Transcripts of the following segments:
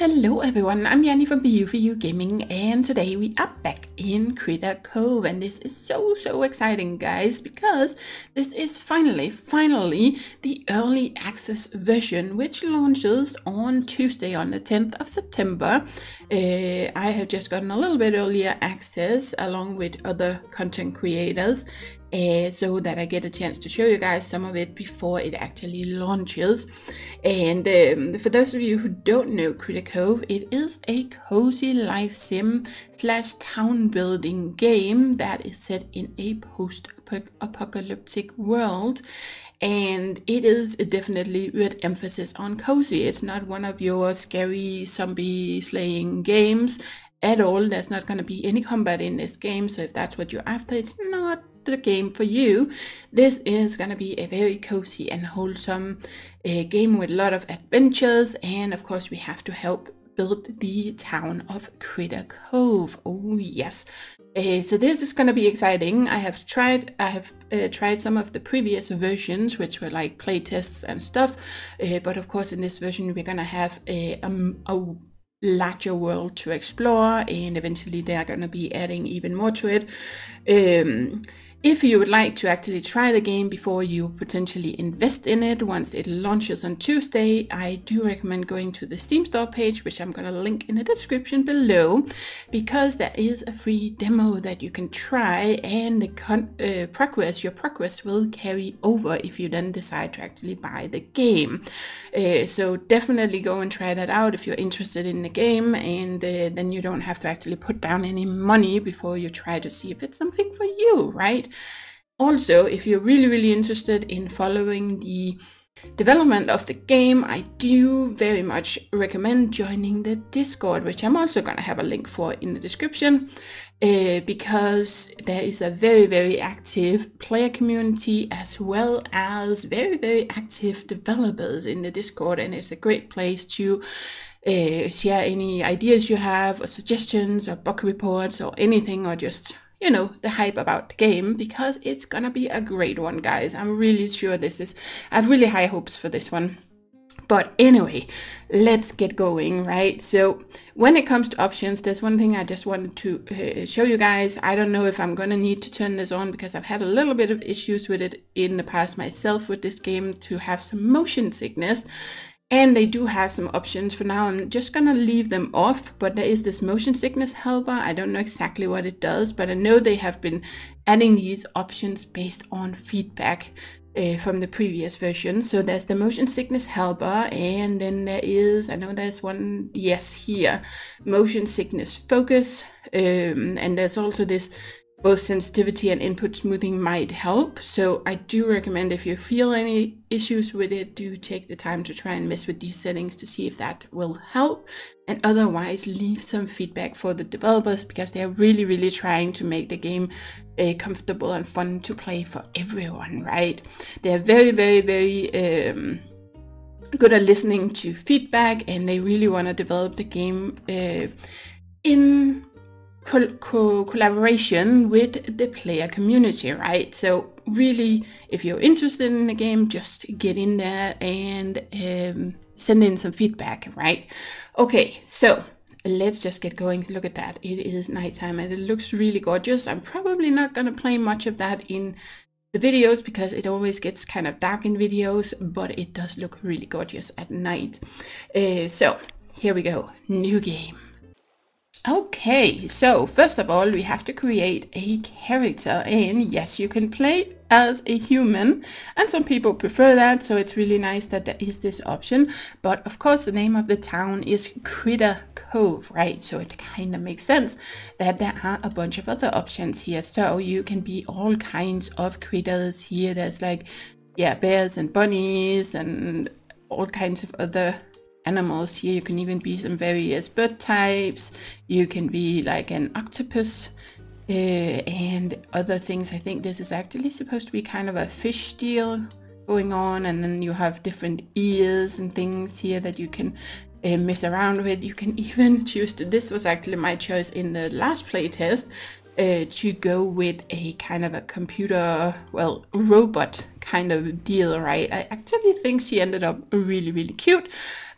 Hello everyone, I'm Yeti from BU4U Gaming, and today we are back in Critter Cove, and this is so exciting, guys, because this is finally the early access version, which launches on Tuesday on the 10th of September. I have just gotten a little bit earlier access along with other content creators, so that I get a chance to show you guys some of it before it actually launches. And for those of you who don't know Critter Cove, it is a cozy life sim / town building game that is set in a post-apocalyptic world. And it is definitely with emphasis on cozy. It's not one of your scary zombie slaying games at all. There's not going to be any combat in this game, so if that's what you're after, it's not the game for you. This is going to be a very cozy and wholesome game with a lot of adventures, and of course we have to help build the town of Critter Cove. Oh yes. So this is going to be exciting. I have tried some of the previous versions, which were like playtests and stuff, but of course in this version we're going to have a larger world to explore, and eventually they are going to be adding even more to it. If you would like to actually try the game before you potentially invest in it once it launches on Tuesday, I do recommend going to the Steam store page, which I'm going to link in the description below, because there is a free demo that you can try, and the your progress will carry over if you then decide to actually buy the game. So definitely go and try that out if you're interested in the game, and then you don't have to actually put down any money before you try to see if it's something for you, right? Also, if you're really interested in following the development of the game, I do very much recommend joining the Discord, which I'm also going to have a link for in the description, because there is a very active player community as well as very active developers in the Discord, and it's a great place to share any ideas you have or suggestions or bug reports or anything, or just, you know, the hype about the game, because it's gonna be a great one, guys. I'm really sure I have really high hopes for this one. But anyway, let's get going, right? So when it comes to options, there's one thing I just wanted to show you guys. I don't know if I'm gonna need to turn this on, because I've had a little bit of issues with it in the past myself with this game, to have some motion sickness. And they do have some options. For now, I'm just gonna leave them off, but there is this motion sickness helper. I don't know exactly what it does, but I know they have been adding these options based on feedback from the previous version. So there's the motion sickness helper, and then there is, I know there's one, yes, here, motion sickness focus, and there's also this both sensitivity and input smoothing might help. So I do recommend, if you feel any issues with it, do take the time to try and mess with these settings to see if that will help. And otherwise, leave some feedback for the developers, because they're really trying to make the game comfortable and fun to play for everyone, right? They're very good at listening to feedback, and they really want to develop the game in collaboration with the player community, right? So really, if you're interested in the game, just get in there and send in some feedback, right? Okay, so let's just get going. Look at that. It is nighttime and it looks really gorgeous. I'm probably not going to play much of that in the videos, because it always gets kind of dark in videos, but it does look really gorgeous at night. So here we go. New game. Okay, so first of all, we have to create a character, and yes, you can play as a human, and some people prefer that, so it's really nice that there is this option. But of course, the name of the town is Critter Cove, right? So it kind of makes sense that there are a bunch of other options here. So you can be all kinds of critters here. There's like, yeah, bears and bunnies and all kinds of other animals here. You can even be some various bird types. You can be like an octopus and other things. I think this is actually supposed to be kind of a fish deal going on, and then you have different ears and things here that you can mess around with. You can even choose to, this was actually my choice in the last playtest, to go with a kind of a computer, well, robot kind of deal, right? I actually think she ended up really cute,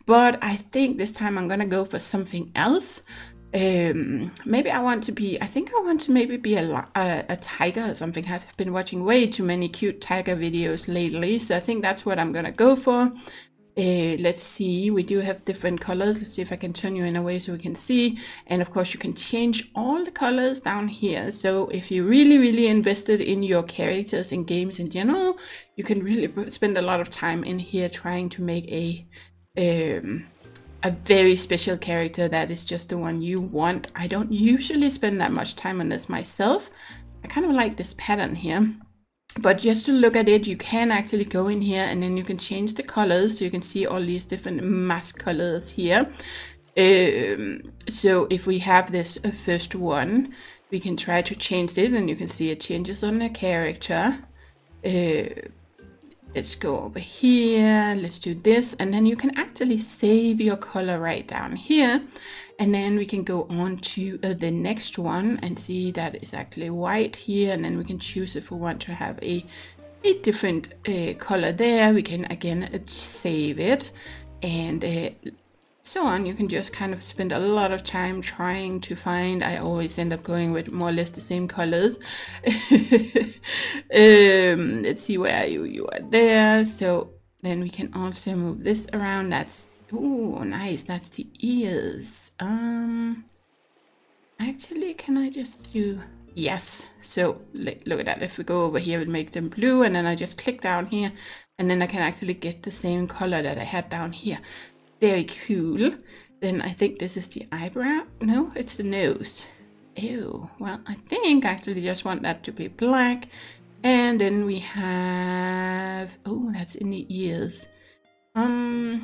but I think this time I'm gonna go for something else. Maybe I want to be, I think I want to maybe be a tiger or something. I've been watching way too many cute tiger videos lately, so I think that's what I'm gonna go for. Let's see, we do have different colors. Let's see if I can turn you in a way so we can see. And of course you can change all the colors down here. So if you're really invested in your characters in games in general, you can really spend a lot of time in here trying to make a very special character that is just the one you want. I don't usually spend that much time on this myself. I kind of like this pattern here. But just to look at it, you can actually go in here and then you can change the colors. So you can see all these different mask colors here. So if we have this first one, we can try to change it, and you can see it changes on the character. Let's go over here, let's do this, and then you can actually save your color right down here. And then we can go on to the next one and see that is actually white here. And then we can choose if we want to have a different color there. We can again save it, and so on. You can just kind of spend a lot of time trying to find. I always end up going with more or less the same colors. Let's see where you are there. So then we can also move this around. That's, oh, nice. That's the ears. Actually, can I just do, yes. So look at that. If we go over here, we'll make them blue, and then I just click down here, and then I can actually get the same color that I had down here. Very cool. Then I think this is the eyebrow. No, it's the nose. Ew. Well, I think I actually just want that to be black. And then we have, oh, that's in the ears. You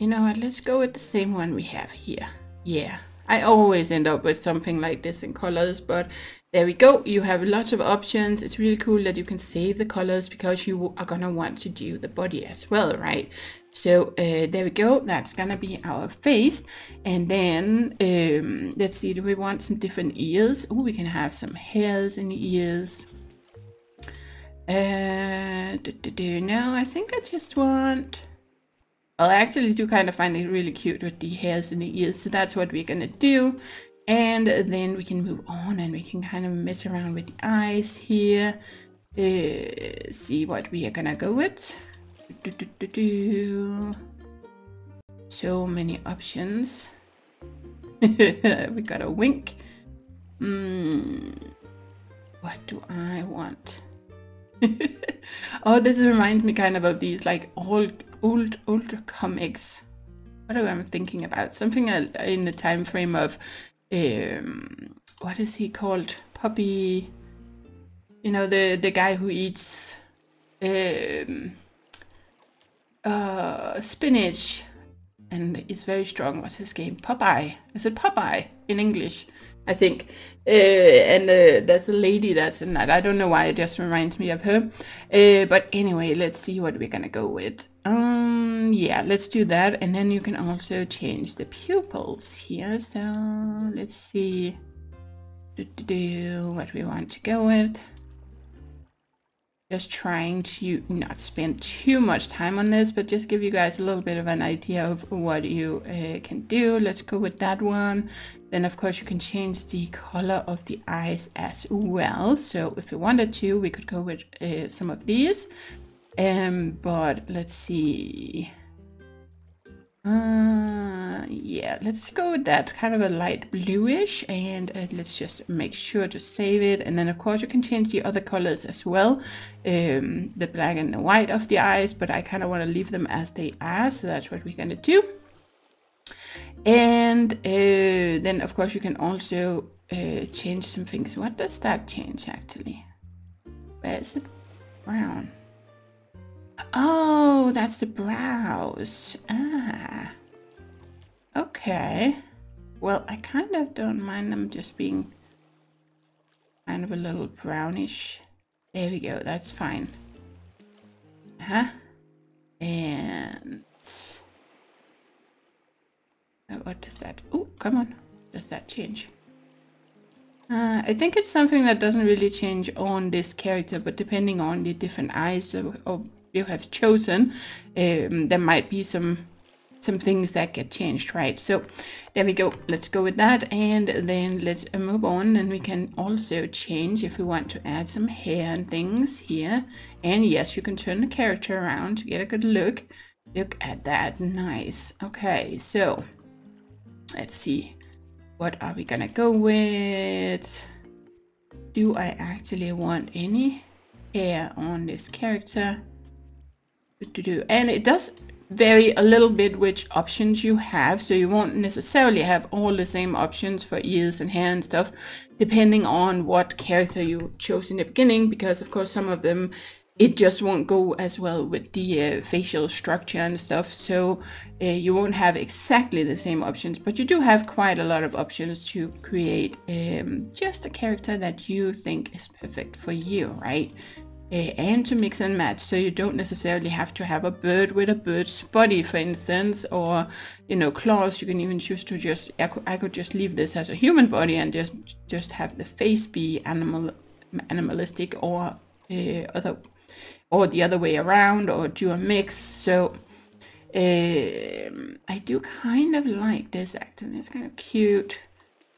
know what, let's go with the same one we have here. Yeah, I always end up with something like this in colors, but there we go. You have lots of options. It's really cool that you can save the colors because you are gonna want to do the body as well, right? So there we go. That's gonna be our face. And then let's see, do we want some different ears? Oh, we can have some hairs in the ears. No, I think I just want, well, I actually do kind of find it really cute with the hairs in the ears, so that's what we're gonna do. And then we can move on and we can kind of mess around with the eyes here. See what we are gonna go with. So many options. We got a wink. What do I want? Oh, this reminds me kind of these like old comics. What am I thinking about? Something in the time frame of what is he called? Puppy. You know, the guy who eats spinach and is very strong. What's his name? Popeye. Is it Popeye in English? I think. And there's a lady that's in that. I don't know why it just reminds me of her. But anyway, let's see what we're gonna go with. Yeah, let's do that. And then you can also change the pupils here. So let's see what we want to go with. Just trying to not spend too much time on this, but just give you guys a little bit of an idea of what you can do. Let's go with that one. Then of course you can change the color of the eyes as well. So if we wanted to, we could go with some of these. But let's see. Yeah, let's go with that kind of a light bluish, and let's just make sure to save it. And then of course you can change the other colors as well, the black and the white of the eyes, but I kind of want to leave them as they are, so that's what we're gonna do. And then of course you can also change some things. What does that change actually? Where is it? Brown. Oh, that's the brows. Ah, okay. Well, I kind of don't mind them just being kind of a little brownish. There we go, that's fine. And what does that, oh, come on, does that change? I think it's something that doesn't really change on this character, but depending on the different eyes, or you have chosen, there might be some things that get changed, right? So there we go. Let's go with that, and then let's move on. And we can also change if we want to add some hair and things here. And yes, you can turn the character around to get a good look. Look at that. Nice. Okay, so let's see. What are we gonna go with? Do I actually want any hair on this character? And it does vary a little bit which options you have, so you won't necessarily have all the same options for ears and hair and stuff, depending on what character you chose in the beginning, because of course some of them it just won't go as well with the facial structure and stuff, so you won't have exactly the same options, but you do have quite a lot of options to create just a character that you think is perfect for you, right? And to mix and match, so you don't necessarily have to have a bird with a bird's body, for instance, or, you know, claws. You can even choose to just, I could just leave this as a human body and just have the face be animalistic, or the other way around, or do a mix. So I do kind of like this actually. It's kind of cute.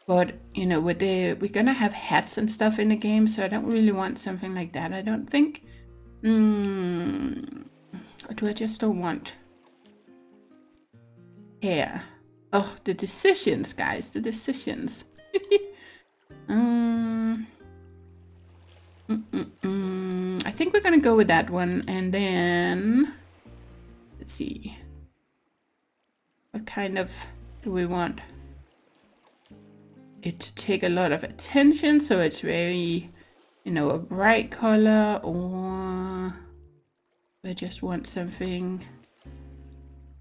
But, you know, with we're gonna have hats and stuff in the game, so I don't really want something like that, I don't think. Or do I just don't want hair? Oh, the decisions, guys, the decisions. I think we're gonna go with that one, and then let's see. What kind of do we want? It to take a lot of attention, so it's very, you know, a bright color, or I just want something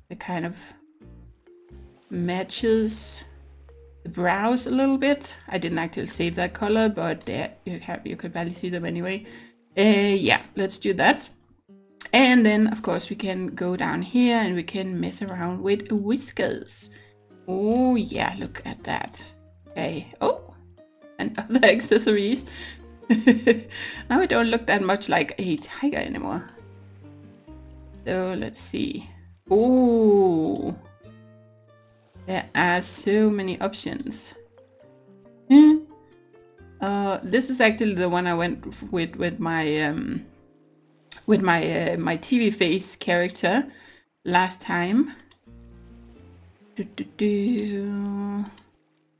that kind of matches the brows a little bit. I didn't actually save that color, but there you could barely see them anyway. Yeah, let's do that. And then of course we can go down here and we can mess around with whiskers. Oh yeah, look at that. Okay. Oh, and other accessories. Now it don't look that much like a tiger anymore. So let's see. Oh, there are so many options. This is actually the one I went with my my TV face character last time.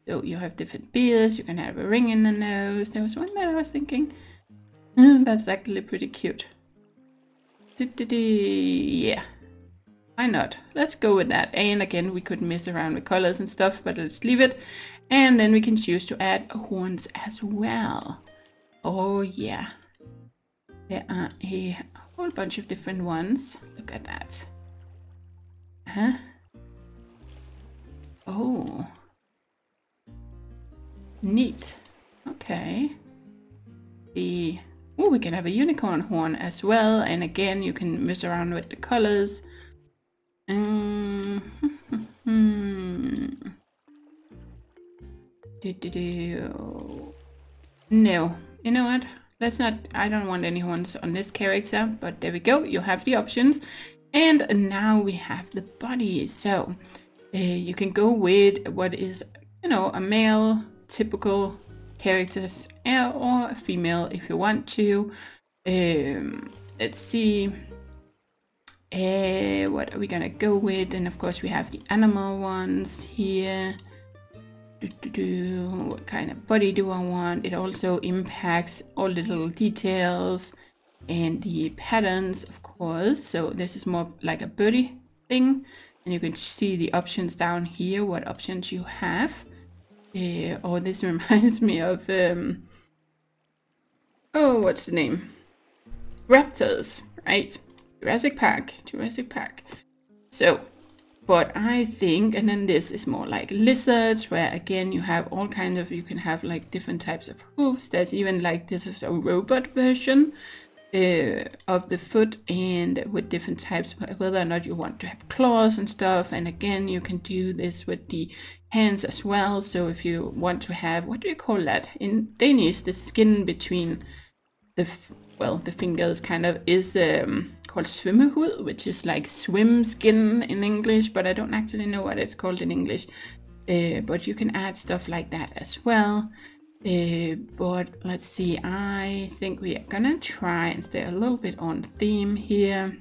So you have different beards, you can have a ring in the nose. There was one that I was thinking. That's actually pretty cute. Yeah, why not? Let's go with that. And again, we could mess around with colors and stuff, but let's leave it. And then we can choose to add horns as well. Oh yeah. There are a whole bunch of different ones. Look at that. Huh? Oh. Neat. Okay. Oh, we can have a unicorn horn as well, and again you can mess around with the colors. No, you know what? Let's not. I don't want any horns on this character, but there we go. You have the options, and now we have the body. So you can go with what is, you know, a male typical characters, or a female if you want to. Let's see, what are we gonna go with? And of course we have the animal ones here. What kind of body do I want? It also impacts all the little details and the patterns, of course. So this is more like a birdie thing, and you can see the options down here, what options you have. Oh, this reminds me of oh, what's the name? Raptors, right? Jurassic Park. So, but I think, and then this is more like lizards, where again you have all kinds of, you can have like different types of hooves. There's even like, this is a robot version of the foot, and with different types, whether or not you want to have claws and stuff. And again, you can do this with the hands as well. So if you want to have, what do you call that in Danish, the skin between the the fingers kind of is called svømmehud, which is like swim skin in English, but I don't actually know what it's called in English. But you can add stuff like that as well. But let's see, I think we are gonna try and stay a little bit on theme here.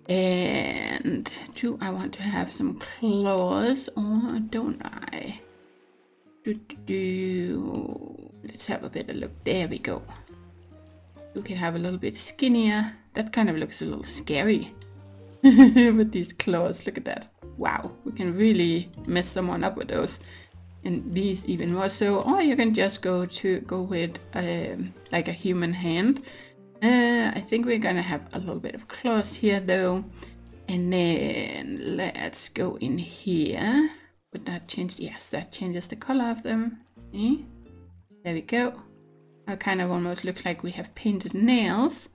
And do I want to have some claws or don't I? Let's have a better look. There we go. We can have a little bit skinnier. That kind of looks a little scary with these claws. Look at that. Wow, we can really mess someone up with those. And these even more so. Or you can just go with like a human hand. I think we're gonna have a little bit of claws here though. And then let's go in here. Would that change? Yes, that changes the color of them. See? There we go. It kind of almost looks like we have painted nails.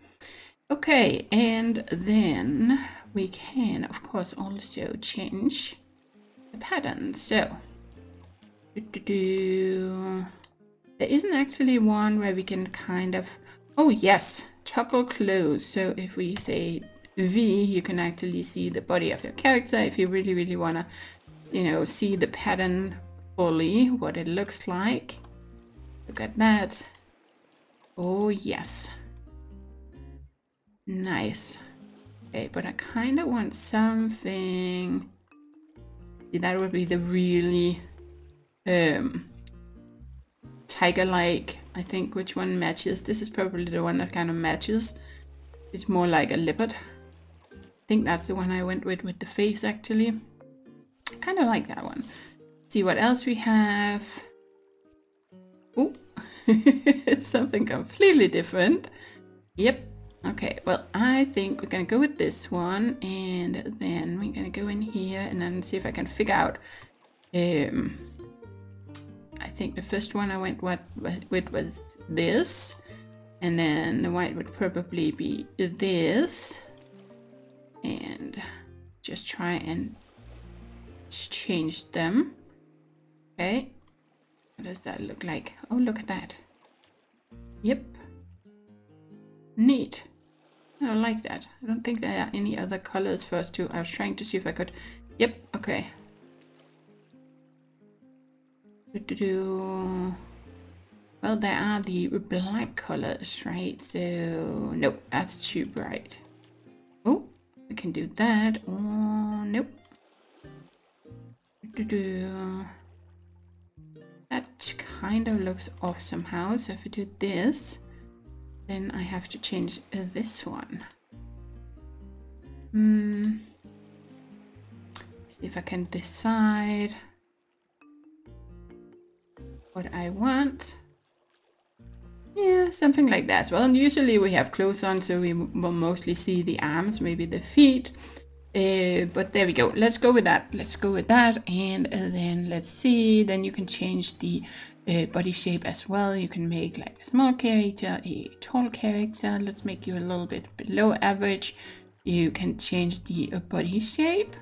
Okay, and then we can, of course, also change the pattern. So, there isn't actually one where we can kind of... Oh, yes, toggle close. So if we say V, you can actually see the body of your character if you really, really want to, you know, see the pattern fully, what it looks like. Look at that. Oh, yes. Nice. Okay, but I kind of want something... See, that would be the really tiger-like. I think which one matches. This is probably the one that kind of matches. It's more like a leopard. I think that's the one I went with the face, actually. I kind of like that one. See what else we have. Oh, something completely different. Yep. Okay, well, I think we're gonna go with this one, and then we're gonna go in here and then see if I can figure out. I think the first one I went with was this, and then the white would probably be this, and just try and change them. Okay, what does that look like? Oh, look at that. Yep. Neat. I don't like that. I don't think there are any other colors for us to... I was trying to see if I could... Yep, okay. Well, there are the black colors, right? So, nope, that's too bright. Oh, we can do that. Oh, nope. That kind of looks off somehow. So if we do this... Then I have to change this one. See if I can decide what I want. Yeah, something like that. Well, usually we have clothes on, so we will mostly see the arms, maybe the feet. But there we go. Let's go with that. Let's go with that. And then let's see. Then you can change the body shape as well. You can make like a small character, a tall character. Let's make you a little bit below average. You can change the body shape.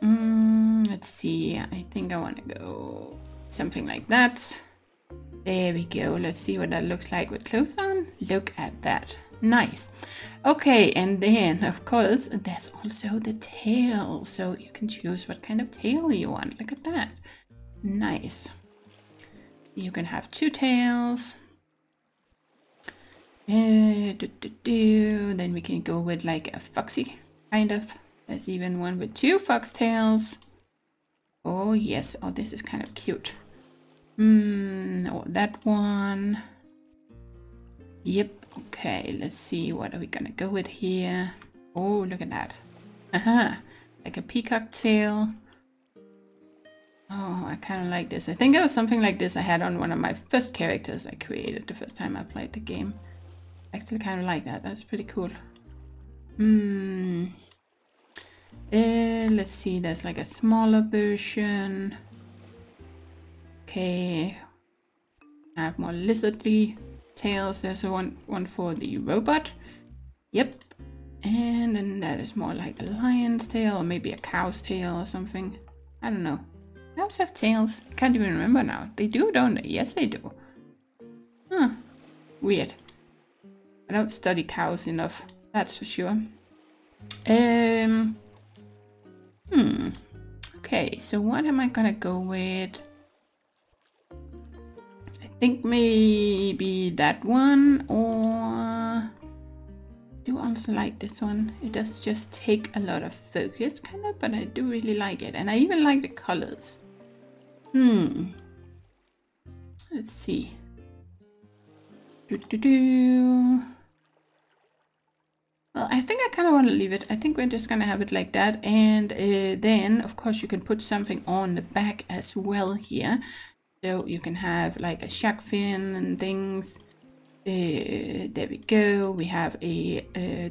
Let's see. I think I want to go something like that. There we go. Let's see what that looks like with clothes on. Look at that. Nice. Okay, and then of course there's also the tail. So you can choose what kind of tail you want. Look at that. Nice. You can have two tails. Then we can go with like a foxy kind of. There's even one with two fox tails. Oh yes. Oh, this is kind of cute. No, that one. Yep. Okay, let's see. What are we gonna go with here? Oh, look at that. Aha. Like a peacock tail. Oh, I kind of like this. I think it was something like this I had on one of my first characters I created the first time I played the game. I actually kind of like that. That's pretty cool. Let's see. There's like a smaller version. Okay. I have more lizardly tails. There's one for the robot. Yep. And then that is more like a lion's tail or maybe a cow's tail or something. I don't know. Cows have tails. I can't even remember now. They do, don't they? Yes, they do. Huh. Weird. I don't study cows enough. That's for sure. Okay, so what am I gonna go with? I think maybe that one, or I do also like this one. It does just take a lot of focus, kind of, but I do really like it, and I even like the colors. Let's see. Well, I think I kind of want to leave it. I think we're just going to have it like that. And then, of course, you can put something on the back as well here. So you can have like a shark fin and things. There we go. We have a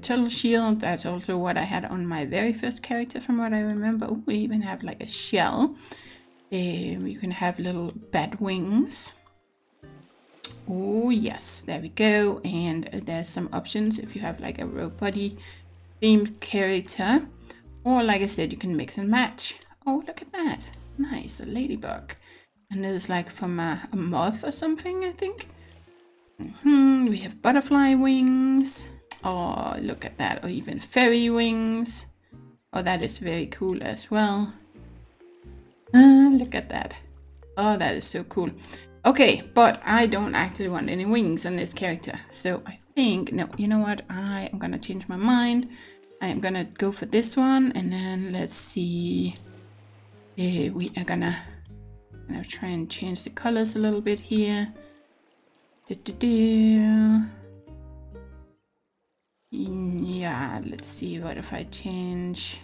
turtle shield. That's also what I had on my very first character from what I remember. Oh, we even have like a shell. You can have little bat wings. Oh yes, there we go. And there's some options if you have like a robot themed character, or like I said, you can mix and match. Oh, look at that, nice, a ladybug. And there's like from a moth or something, I think. We have butterfly wings. Oh, look at that. Or even fairy wings. Oh, that is very cool as well. Look at that. Oh, that is so cool. Okay, but I don't actually want any wings on this character. So I think, no, you know what? I am going to change my mind. I am going to go for this one. And then let's see. We are going to try and change the colors a little bit here. Yeah, let's see. What if I change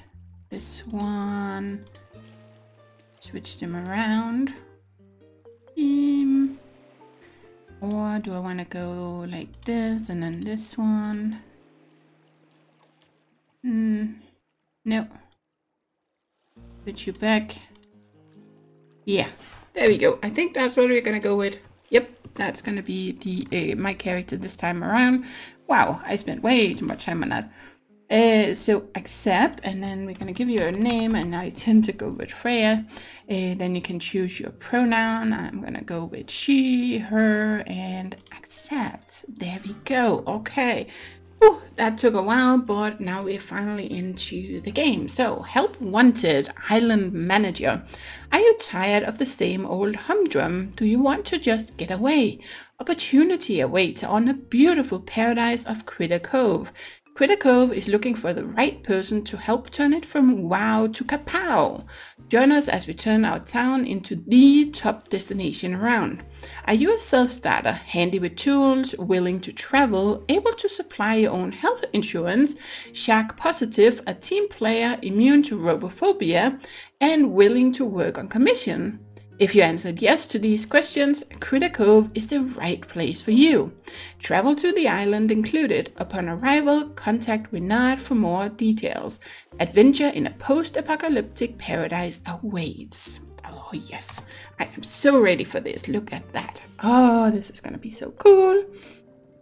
this one? Switch them around. Or do I want to go like this and then this one? No. Switch you back. Yeah, there we go. I think that's what we're gonna go with. Yep, that's gonna be the my character this time around. Wow, I spent way too much time on that. So accept, and then we're gonna give you a name, and I tend to go with Freya. Then you can choose your pronoun. I'm gonna go with she, her, and accept. There we go. Okay. Whew, that took a while, but now we're finally into the game. So, help wanted, island manager. Are you tired of the same old humdrum? Do you want to just get away? Opportunity awaits on the beautiful paradise of Critter Cove. Critter Cove is looking for the right person to help turn it from wow to kapow. Join us as we turn our town into the top destination around. Are you a self-starter, handy with tools, willing to travel, able to supply your own health insurance, shark positive, a team player, immune to robophobia, and willing to work on commission? If you answered yes to these questions, Critter Cove is the right place for you. Travel to the island included. Upon arrival, contact Renard for more details. Adventure in a post-apocalyptic paradise awaits. Oh yes, I am so ready for this. Look at that. Oh, this is gonna be so cool.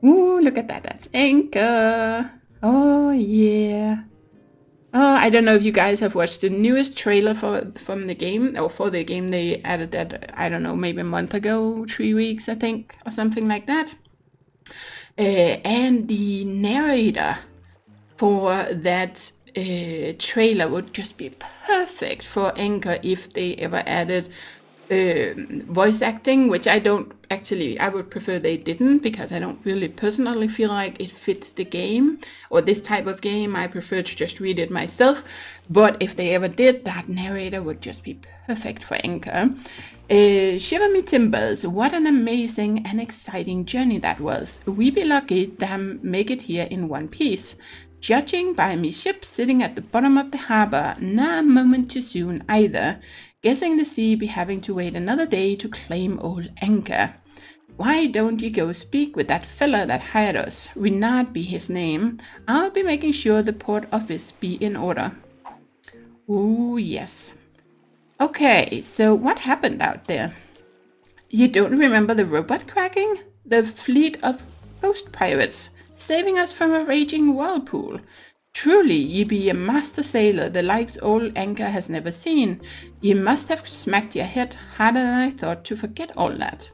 Ooh, look at that. That's Anchor. Oh yeah. Oh, I don't know if you guys have watched the newest trailer from the game, or for the game. They added that, I don't know, maybe a month ago, 3 weeks, I think, or something like that. And the narrator for that trailer would just be perfect for Anchor if they ever added voice acting, which I don't actually, I would prefer they didn't, because I don't really personally feel like it fits the game or this type of game. I prefer to just read it myself, but if they ever did, that narrator would just be perfect for Anchor. Shiver me timbers, what an amazing and exciting journey that was. We be lucky to make it here in one piece. Judging by me ship sitting at the bottom of the harbor, nah moment too soon either. Guessing the sea be having to wait another day to claim old Anchor. Why don't you go speak with that fella that hired us? Renard be his name. I'll be making sure the port office be in order. Ooh, yes. Okay, so what happened out there? You don't remember the robot cracking? The fleet of ghost pirates, saving us from a raging whirlpool. Truly, ye be a master sailor, the likes old Anchor has never seen. Ye must have smacked your head harder than I thought to forget all that.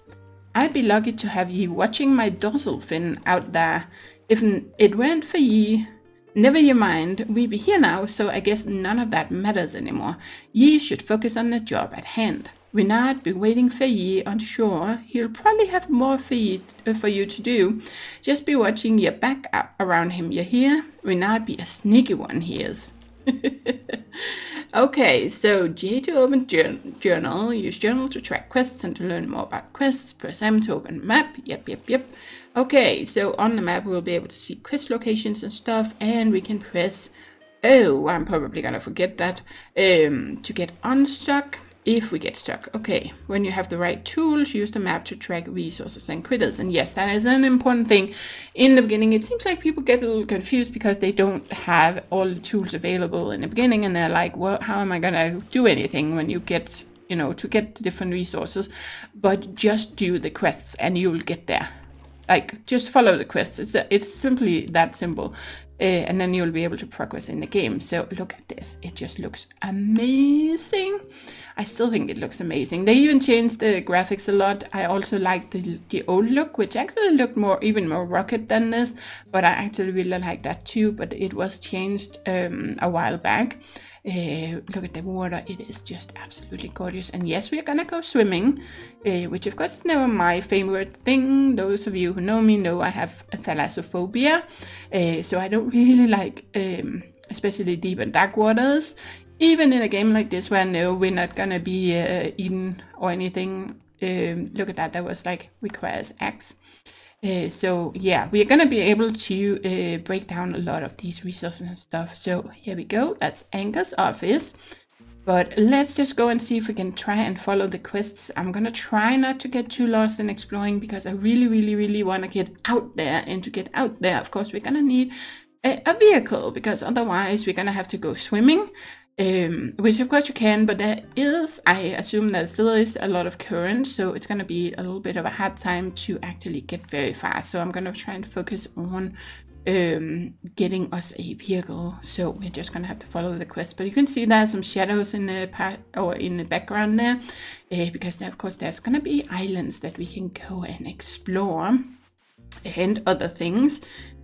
I'd be lucky to have ye watching my dorsal fin out there. If it weren't for ye, Never you mind, we be here now, so I guess none of that matters anymore. Ye should focus on the job at hand. Renard be waiting for ye on shore. He'll probably have more for you to do. Just be watching your back around him, you hear? Renard be a sneaky one, he is. Okay, so J to open journal. Use journal to track quests and to learn more about quests. Press M to open map. Yep. Okay, so on the map we'll be able to see quest locations and stuff, and we can press, oh, I'm probably gonna forget that, to get unstuck. If we get stuck. Okay, when you have the right tools, use the map to track resources and critters. And yes, that is an important thing. In the beginning, it seems like people get a little confused because they don't have all the tools available in the beginning, and they're like, well, how am I gonna do anything when you get, you know, to get the different resources? But just do the quests and you'll get there. Like, just follow the quests. It's simply that simple. And then you'll be able to progress in the game. So look at this. It just looks amazing. I still think it looks amazing. They even changed the graphics a lot. I also like the old look, which actually looked even more rugged than this. But I actually really like that too. But it was changed a while back. Look at the water. It is just absolutely gorgeous. And yes, we're gonna go swimming, which of course is never my favorite thing. Those of you who know me know I have a thalassophobia, so I don't really like especially deep and dark waters. Even in a game like this where I know we're not gonna be eaten or anything. Look at that. That was like requires axe. So yeah, we're gonna be able to break down a lot of these resources and stuff. So here we go. That's Anger's office. But let's just go and see if we can try and follow the quests. I'm gonna try not to get too lost in exploring because I really want to get out there. And to get out there, of course, we're gonna need a vehicle, because otherwise we're gonna have to go swimming. Which of course you can, but there is, I assume there still is a lot of current, so it's going to be a little bit of a hard time to actually get very fast. So I'm going to try and focus on getting us a vehicle. So we're just going to have to follow the quest. But you can see there's some shadows in the in the background there, because there, of course there's going to be islands that we can go and explore and other things.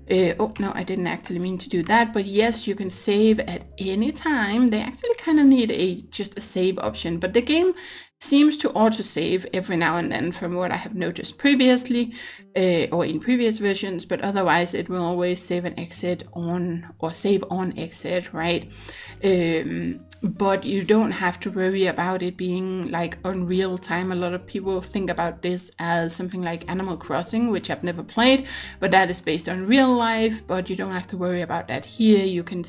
Oh no, I didn't actually mean to do that, but yes, you can save at any time. They actually kind of need just a save option, but the game seems to auto-save every now and then from what I have noticed previously, or in previous versions, but otherwise it will always save and exit on, or save on exit, right? But you don't have to worry about it being like on real time. A lot of people think about this as something like Animal Crossing, which I've never played, but that is based on real life. But you don't have to worry about that here. You can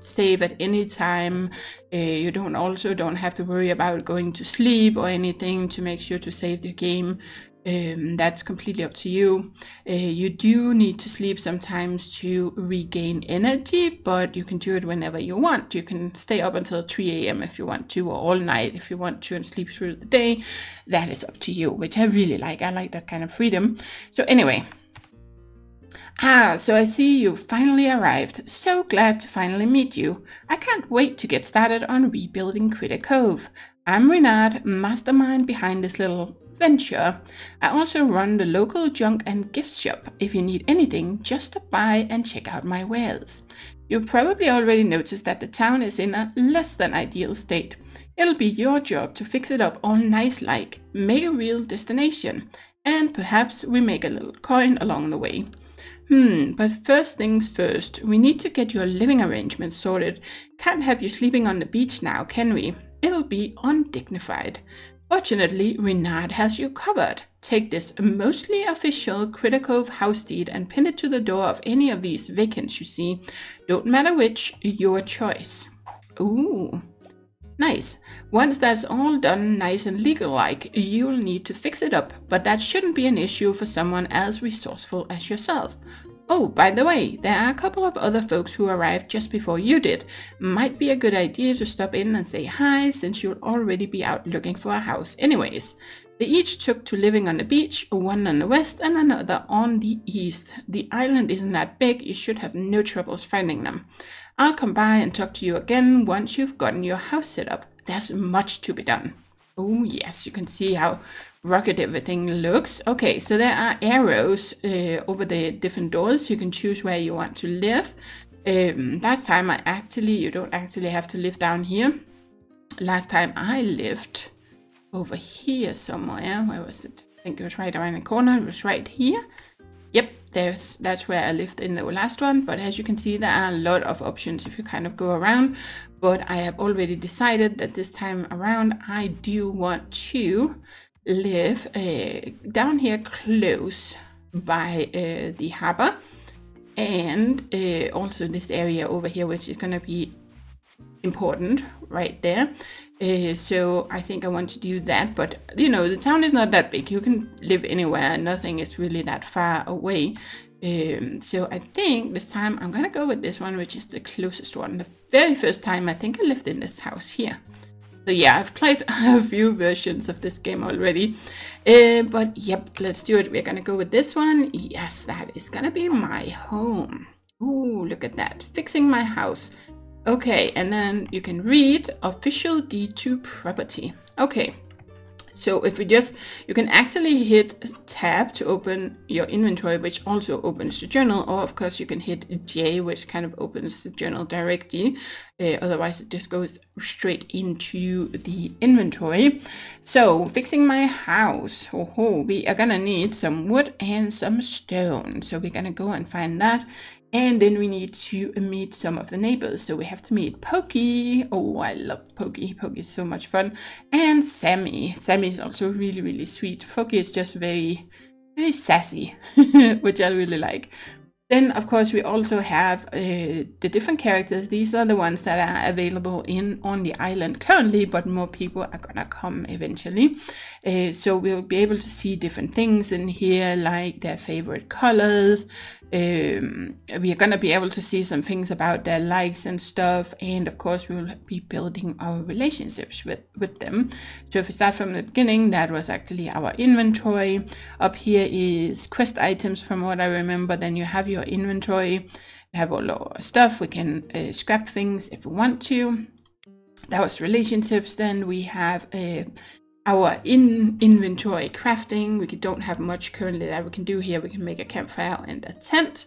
save at any time. You don't have to worry about going to sleep or anything to make sure to save the game. That's completely up to you. You do need to sleep sometimes to regain energy, but you can do it whenever you want. You can stay up until 3 AM if you want to, or all night if you want to, and sleep through the day. That is up to you, which I really like. I like that kind of freedom. So anyway. So I see you finally arrived. So glad to finally meet you. I can't wait to get started on rebuilding Critter Cove. I'm Renard, mastermind behind this little venture. I also run the local junk and gift shop. If you need anything, just stop by and check out my wares. You probably already noticed that the town is in a less than ideal state. It'll be your job to fix it up all nice-like, make a real destination, and perhaps we make a little coin along the way. But first things first, we need to get your living arrangements sorted. Can't have you sleeping on the beach now, can we? It'll be undignified. Fortunately, Renard has you covered. Take this mostly official Critter Cove house deed and pin it to the door of any of these vacants you see. Don't matter which, your choice. Ooh, nice. Once that's all done nice and legal-like, you'll need to fix it up, but that shouldn't be an issue for someone as resourceful as yourself. Oh, by the way, there are a couple of other folks who arrived just before you did. Might be a good idea to stop in and say hi, since you'll already be out looking for a house anyways. They each took to living on the beach, one on the west and another on the east. The island isn't that big, you should have no troubles finding them. I'll come by and talk to you again once you've gotten your house set up. There's much to be done. Oh yes, you can see how rugged everything looks. Okay, so there are arrows over the different doors. You can choose where you want to live. Last time you don't actually have to live down here. Last time I lived over here somewhere. Where was it? I think it was right around the corner. It was right here. Yep, that's where I lived in the last one. But as you can see, there are a lot of options if you kind of go around. But I have already decided that this time around I do want to live down here close by the harbor, and also this area over here, which is going to be important right there. So I think I want to do that, but you know, the town is not that big. You can live anywhere. Nothing is really that far away. So I think this time I'm gonna go with this one, which is the closest one. The very first time I think I lived in this house here. So yeah, I've played a few versions of this game already. But yep, let's do it. We're gonna go with this one. Yes, that is gonna be my home. Ooh, look at that. Fixing my house. Okay, and then you can read official D2 property. Okay, so if you can actually hit tab to open your inventory, which also opens the journal, or of course you can hit J, which kind of opens the journal directly. Otherwise it just goes straight into the inventory. So fixing my house, we are gonna need some wood and some stone. So we're gonna go and find that. And then we need to meet some of the neighbors. So we have to meet Pokey. Oh, I love Pokey. Pokey is so much fun. And Sammy. Sammy is also really, really sweet. Pokey is just very, very sassy, which I really like. Then, of course, we also have the different characters. These are the ones that are available on the island currently, but more people are gonna come eventually. So we'll be able to see different things in here, like their favorite colors. We are gonna be able to see some things about their likes and stuff, and of course we will be building our relationships with them. So if we start from the beginning, that was actually our inventory. Up here is quest items from what I remember. Then you have your inventory. We have all our stuff. We can scrap things if we want to. That was relationships. Then we have our inventory crafting. We don't have much currently that we can do here. We can make a campfire and a tent.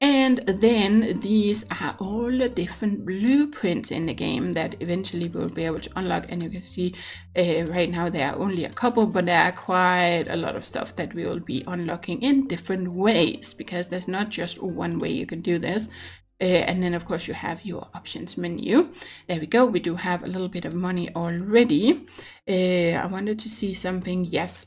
And then these are all the different blueprints in the game that eventually we'll be able to unlock. And you can see right now there are only a couple, but there are quite a lot of stuff that we will be unlocking in different ways, because there's not just one way you can do this. And then of course you have your options menu. There we go. We do have a little bit of money already. I wanted to see something. Yes,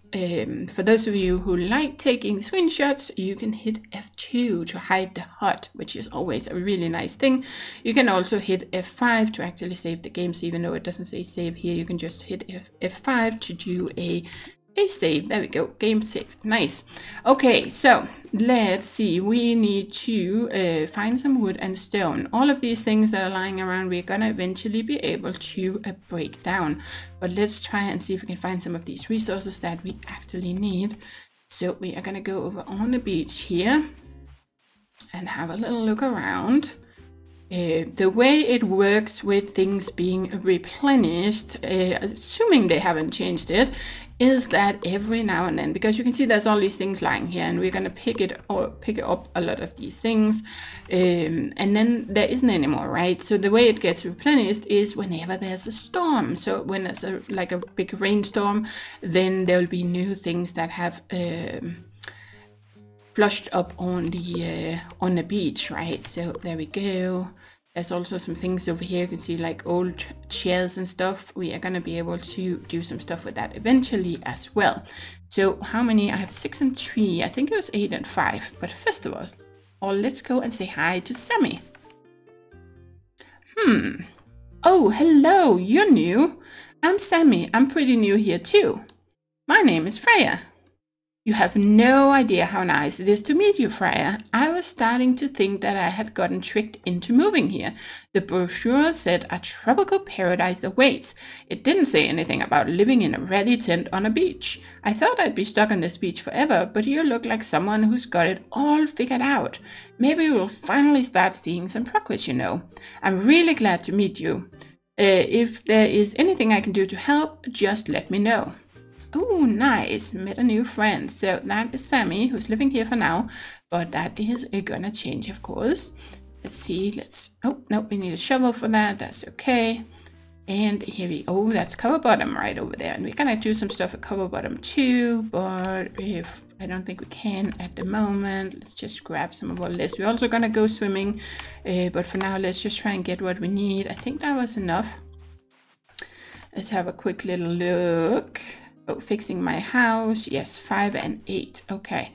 for those of you who like taking screenshots, you can hit F2 to hide the HUD, which is always a really nice thing. You can also hit F5 to actually save the game. So even though it doesn't say save here, you can just hit F5 to do a save. There we go. Game saved. Nice. Okay, so let's see. We need to find some wood and stone. All of these things that are lying around, we're gonna eventually be able to break down. But let's try and see if we can find some of these resources that we actually need. So we are gonna go over on the beach here and have a little look around. The way it works with things being replenished, assuming they haven't changed it, is that every now and then, because you can see there's all these things lying here, and we're going to pick up a lot of these things, and then there isn't anymore, right? So the way it gets replenished is whenever there's a storm. So when there's like a big rainstorm, then there will be new things that have flushed up on the beach, right? So there we go. There's also some things over here. You can see like old chairs and stuff. We are going to be able to do some stuff with that eventually as well. So how many? I have 6 and 3. I think it was 8 and 5. But first of all, let's go and say hi to Sammy. Oh, hello. You're new. I'm Sammy. I'm pretty new here too. My name is Freya. You have no idea how nice it is to meet you, Freya. I was starting to think that I had gotten tricked into moving here. The brochure said a tropical paradise awaits. It didn't say anything about living in a ratty tent on a beach. I thought I'd be stuck on this beach forever, but you look like someone who's got it all figured out. Maybe we'll finally start seeing some progress, you know. I'm really glad to meet you. If there is anything I can do to help, just let me know. Oh, nice. Met a new friend. So that is Sammy, who's living here for now, but that is gonna change, of course. Let's see, oh, no, we need a shovel for that. That's okay. And here that's cover bottom right over there. And we're gonna do some stuff at cover bottom too, but if I don't think we can at the moment, let's just grab some of all this. We're also gonna go swimming, but for now, let's just try and get what we need. I think that was enough. Let's have a quick little look. Oh, fixing my house. Yes, 5 and 8. Okay,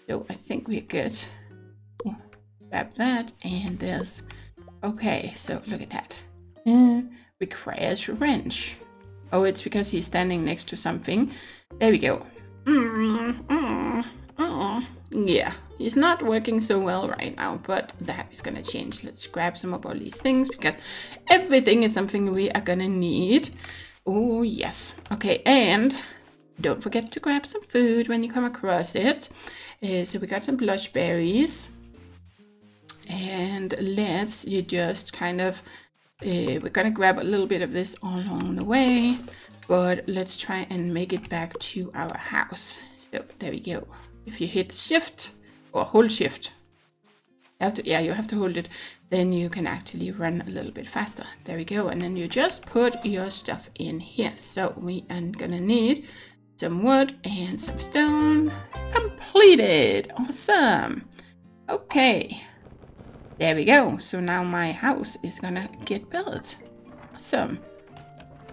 so I think we're good. Ooh, grab that, and there's... Okay, so look at that. Requires a wrench. Oh, it's because he's standing next to something. There we go. Yeah, he's not working so well right now, but that is gonna change. Let's grab some of all these things because everything is something we are gonna need. Oh, yes. Okay, and don't forget to grab some food when you come across it. So we got some blush berries. And you just kind of... we're gonna grab a little bit of this all along the way, but let's try and make it back to our house. So there we go. If you hit shift or hold shift, you have to hold it, then you can actually run a little bit faster. There we go. And then you just put your stuff in here. So we are gonna need some wood and some stone. Completed. Awesome. Okay. There we go. So now my house is gonna get built. Awesome.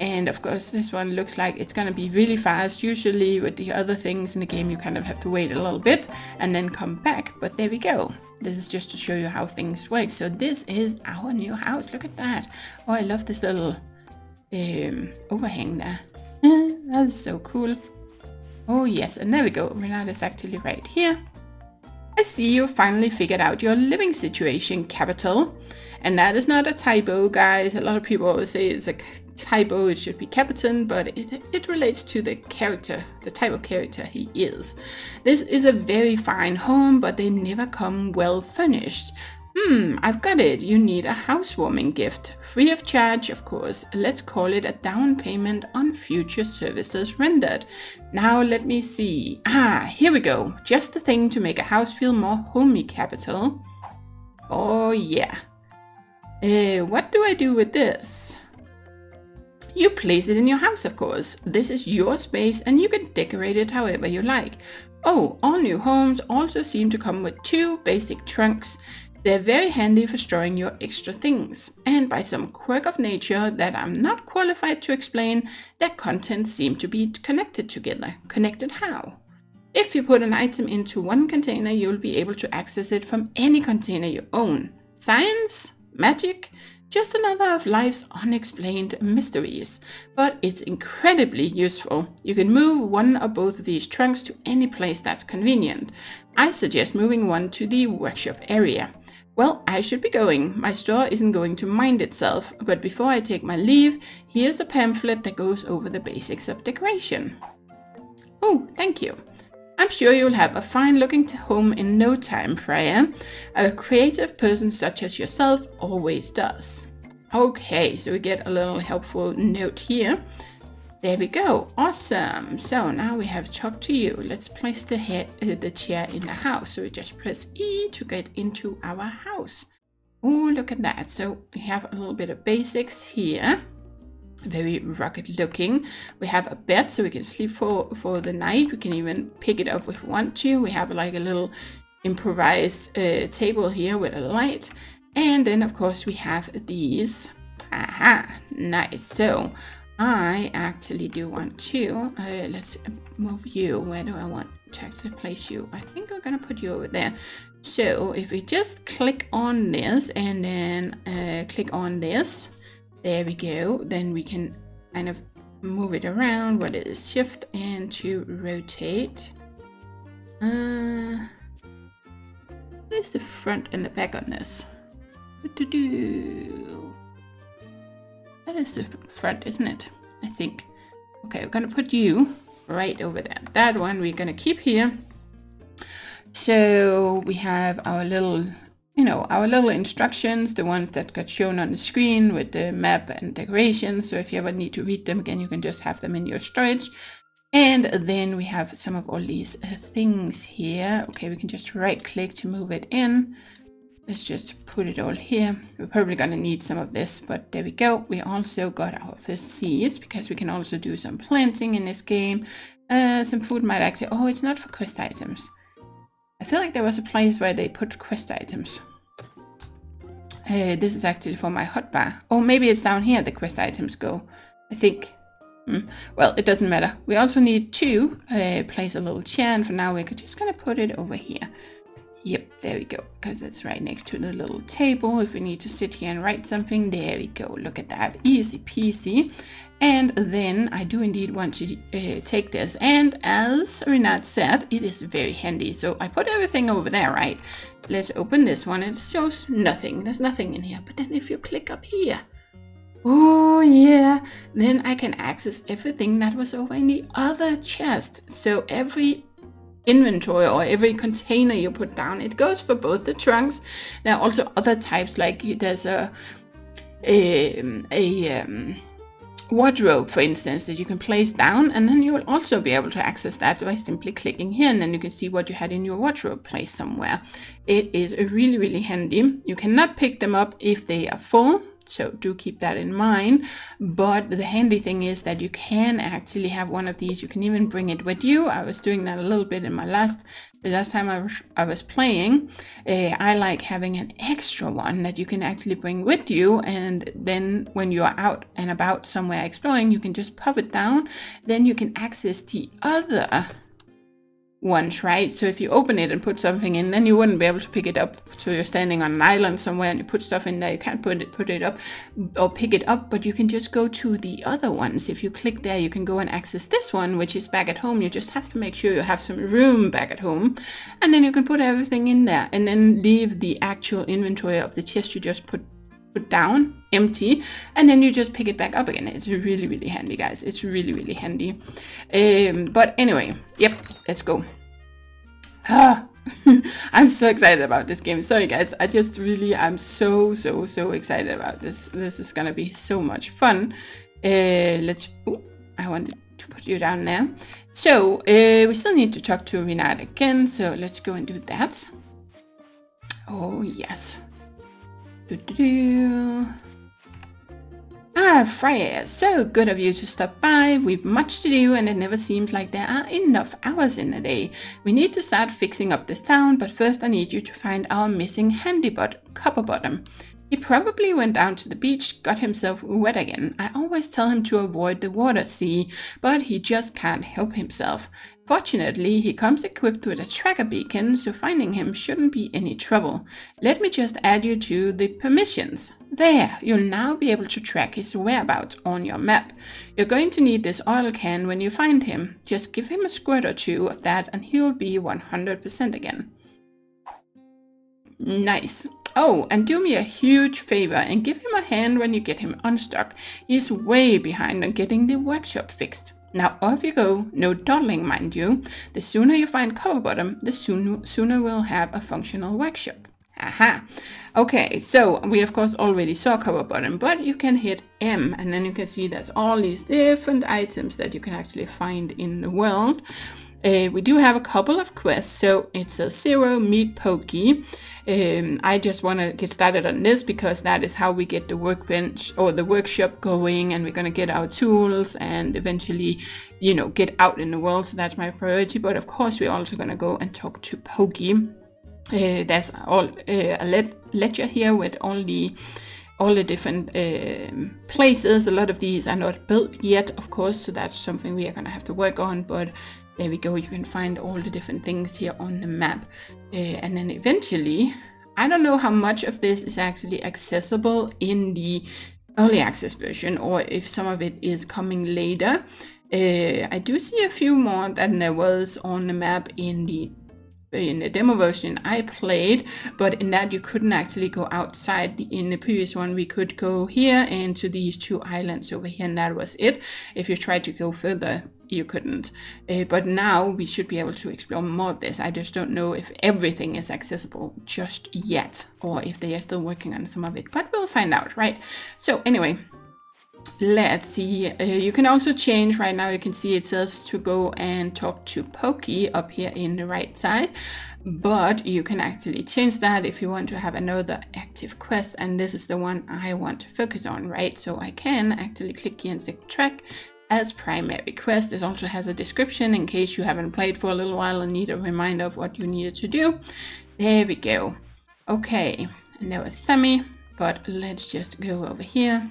And of course, this one looks like it's gonna be really fast. Usually with the other things in the game, you kind of have to wait a little bit and then come back. But there we go. This is just to show you how things work. So this is our new house. Look at that. Oh, I love this little overhang there. That is so cool. Oh yes, and there we go. Renata's actually right here. I see you finally figured out your living situation, capital. And that is not a typo, guys. A lot of people always say it's a typo, it should be Capitan, but it relates to the character, the type of character he is. This is a very fine home, but they never come well furnished. I've got it. You need a housewarming gift. Free of charge, of course. Let's call it a down payment on future services rendered. Now let me see. Here we go. Just the thing to make a house feel more homey, capital. Oh yeah. What do I do with this? You place it in your house, of course. This is your space and you can decorate it however you like. Oh, all new homes also seem to come with 2 basic trunks. They're very handy for storing your extra things, and by some quirk of nature that I'm not qualified to explain, their contents seem to be connected together. Connected how? If you put an item into one container, you'll be able to access it from any container you own. Science? Magic? Just another of life's unexplained mysteries, but it's incredibly useful. You can move one or both of these trunks to any place that's convenient. I suggest moving one to the workshop area. Well, I should be going. My store isn't going to mind itself, but before I take my leave, here's a pamphlet that goes over the basics of decoration. Oh, thank you. I'm sure you'll have a fine-looking home in no time, Freya. A creative person such as yourself always does. Okay, so we get a little helpful note here. There we go. Awesome. So now we have talked to you. Let's place the chair in the house. So we just press E to get into our house. Oh, look at that. So we have a little bit of basics here. Very rugged looking. We have a bed so we can sleep for the night. We can even pick it up if we want to. We have like a little improvised table here with a light. And then of course we have these. Aha, nice. So I actually do want to, let's move you. Where do I want to actually place you? I think we're gonna put you over there. So if we just click on this and then click on this, there we go. Then we can kind of move it around. What is shift and to rotate. What is the front and the back on this? That is the front, isn't it? I think. Okay, we're gonna put you right over there. That one we're gonna keep here. So we have our little, our little instructions, the ones that got shown on the screen with the map and decorations. So if you ever need to read them again, you can just have them in your storage. And then we have some of all these things here. Okay, we can just right click to move it in. let's just put it all here. We're probably gonna need some of this, but there we go. We also got our first seeds because we can also do some planting in this game. Some food might actually, oh, it's not for quest items. I feel like there was a place where they put quest items. This is actually for my hotbar. Oh, maybe it's down here the quest items go, I think. Well, it doesn't matter. We also need to place a little chair, and for now we're just gonna put it over here. Yep, there we go, because it's right next to the little table. If we need to sit here and write something, there we go. Look at that, easy peasy. And then I do indeed want to take this, and as Renat said, it is very handy. So I put everything over there, right? Let's open this one. It shows nothing. There's nothing in here. But then if you click up here, oh yeah, then I can access everything that was over in the other chest. So every inventory or every container you put down, it goes for both the trunks. There are also other types, like there's a wardrobe, for instance, that you can place down, and then you will also be able to access that by simply clicking here, and then you can see what you had in your wardrobe placed somewhere. It is really, really handy. You cannot pick them up if they are full, so do keep that in mind. But the handy thing is that you can actually have one of these. You can even bring it with you. I was doing that a little bit in my the last time I was playing. I like having an extra one that you can actually bring with you, and then when you are out and about somewhere exploring, you can just pop it down. Then you can access the other ones, right? So if you open it and put something in, then you wouldn't be able to pick it up. So you're standing on an island somewhere and you put stuff in there, you can't put it up or pick it up, but you can just go to the other ones. If you click there, you can go and access this one, which is back at home. You just have to make sure you have some room back at home, and then you can put everything in there and then leave the actual inventory of the chest you just put down empty, and then you just pick it back up again. It's really, really handy, guys. It's really, really handy. But anyway, yep, let's go. I'm so excited about this game. Sorry guys, I'm so excited about this. This is gonna be so much fun. I wanted to put you down there. So we still need to talk to Renat again, so let's go and do that. Oh yes. Freya, so good of you to stop by. We've much to do, and it never seems like there are enough hours in a day. We need to start fixing up this town, but first I need you to find our missing handybot, Copperbottom. He probably went down to the beach, got himself wet again. I always tell him to avoid the water sea, but he just can't help himself. Fortunately, he comes equipped with a tracker beacon, so finding him shouldn't be any trouble. Let me just add you to the permissions. There, you'll now be able to track his whereabouts on your map. You're going to need this oil can when you find him. Just give him a squirt or two of that and he'll be 100% again. Nice. Oh, and do me a huge favor and give him a hand when you get him unstuck. He's way behind on getting the workshop fixed. Now off you go, no dawdling mind you. The sooner you find Copperbottom, the sooner we'll have a functional workshop. Aha! Okay, so we of course already saw Copperbottom, but you can hit M and then you can see there's all these different items that you can actually find in the world. We do have a couple of quests, so it's a 0 meat pokey. I just want to get started on this because that is how we get the workbench or the workshop going, and we're going to get our tools and eventually, you know, get out in the world. So that's my priority. But of course, we're also going to go and talk to Pokey. There's all a ledger here with all the different places. A lot of these are not built yet, of course, so that's something we are going to have to work on. But there we go, you can find all the different things here on the map. And then eventually, I don't know how much of this is actually accessible in the early access version, or if some of it is coming later. I do see a few more than there was on the map in the demo version I played, but in that you couldn't actually go outside. In the previous one we could go here and to these two islands over here, and that was it. If you tried to go further, you couldn't. But now we should be able to explore more of this. I just don't know if everything is accessible just yet, or if they are still working on some of it, but we'll find out, right? So anyway, Let's see, you can also change. Right now you can see it says to go and talk to Pokey up here in the right side, but you can actually change that if you want to have another active quest, and this is the one I want to focus on, right? So I can actually click here and say track as primary quest. It also has a description in case you haven't played for a little while and need a reminder of what you needed to do. There we go. Okay, and there was Sammy, but let's just go over here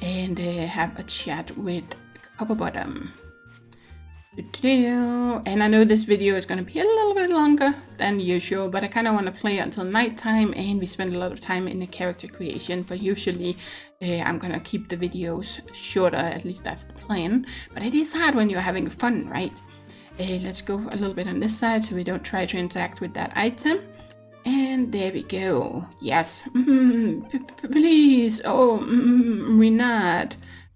and have a chat with Copperbottom. And I know this video is going to be a little bit longer than usual, but I kind of want to play until nighttime, and we spend a lot of time in the character creation. But usually I'm going to keep the videos shorter, at least that's the plan. But it is hard when you're having fun, right? Let's go a little bit on this side so we don't try to interact with that item. And there we go. Yes. Please. Oh, Renard.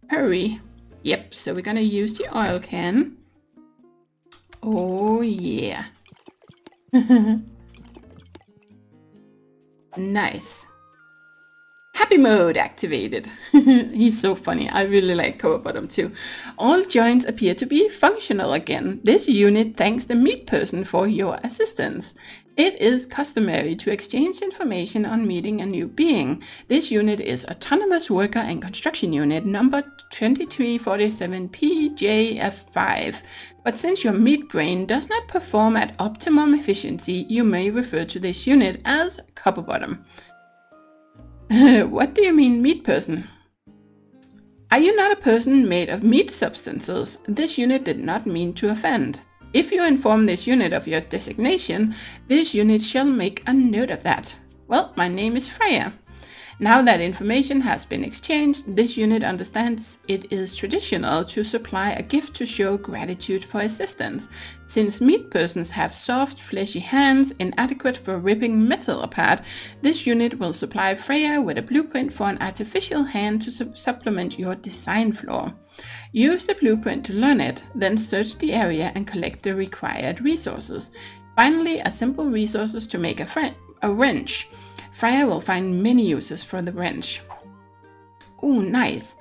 Hurry. Yep. So we're going to use the oil can. Oh, yeah. Nice. Happy mode activated. He's so funny. I really like Copperbottom too. All joints appear to be functional again. This unit thanks the meat person for your assistance. It is customary to exchange information on meeting a new being. This unit is Autonomous Worker and Construction Unit number 2347PJF5. But since your meat brain does not perform at optimum efficiency, you may refer to this unit as Copperbottom. What do you mean, meat person? Are you not a person made of meat substances? This unit did not mean to offend. If you inform this unit of your designation, this unit shall make a note of that. Well, my name is Freya. Now that information has been exchanged, this unit understands it is traditional to supply a gift to show gratitude for assistance. Since meat persons have soft, fleshy hands inadequate for ripping metal apart, this unit will supply Freya with a blueprint for an artificial hand to supplement your design flaw. Use the blueprint to learn it, then search the area and collect the required resources. Finally, assemble resources to make a wrench. Freya will find many uses for the wrench. Oh, nice.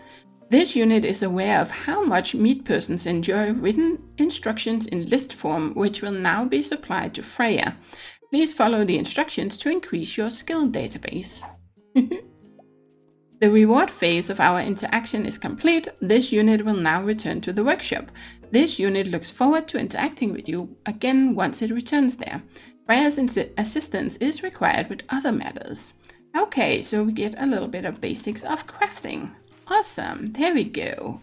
This unit is aware of how much meat persons enjoy written instructions in list form, which will now be supplied to Freya. Please follow the instructions to increase your skill database. The reward phase of our interaction is complete. This unit will now return to the workshop. This unit looks forward to interacting with you again once it returns there. Freya's assistance is required with other matters. Okay, so we get a little bit of basics of crafting. Awesome, there we go.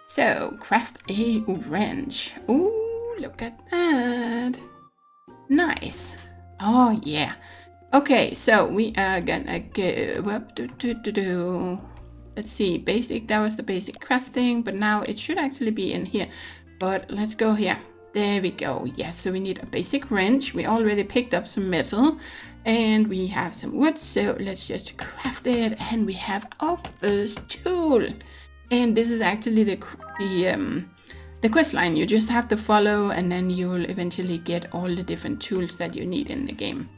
So, craft a wrench. Ooh, look at that. Nice. Oh, yeah. Okay, so we are gonna go up to let's see, basic, that was the basic crafting, but now it should actually be in here. But let's go here. There we go. Yes, so we need a basic wrench. We already picked up some metal and we have some wood, so let's just craft it, and we have our first tool. And this is actually the quest line you just have to follow, and then you'll eventually get all the different tools that you need in the game.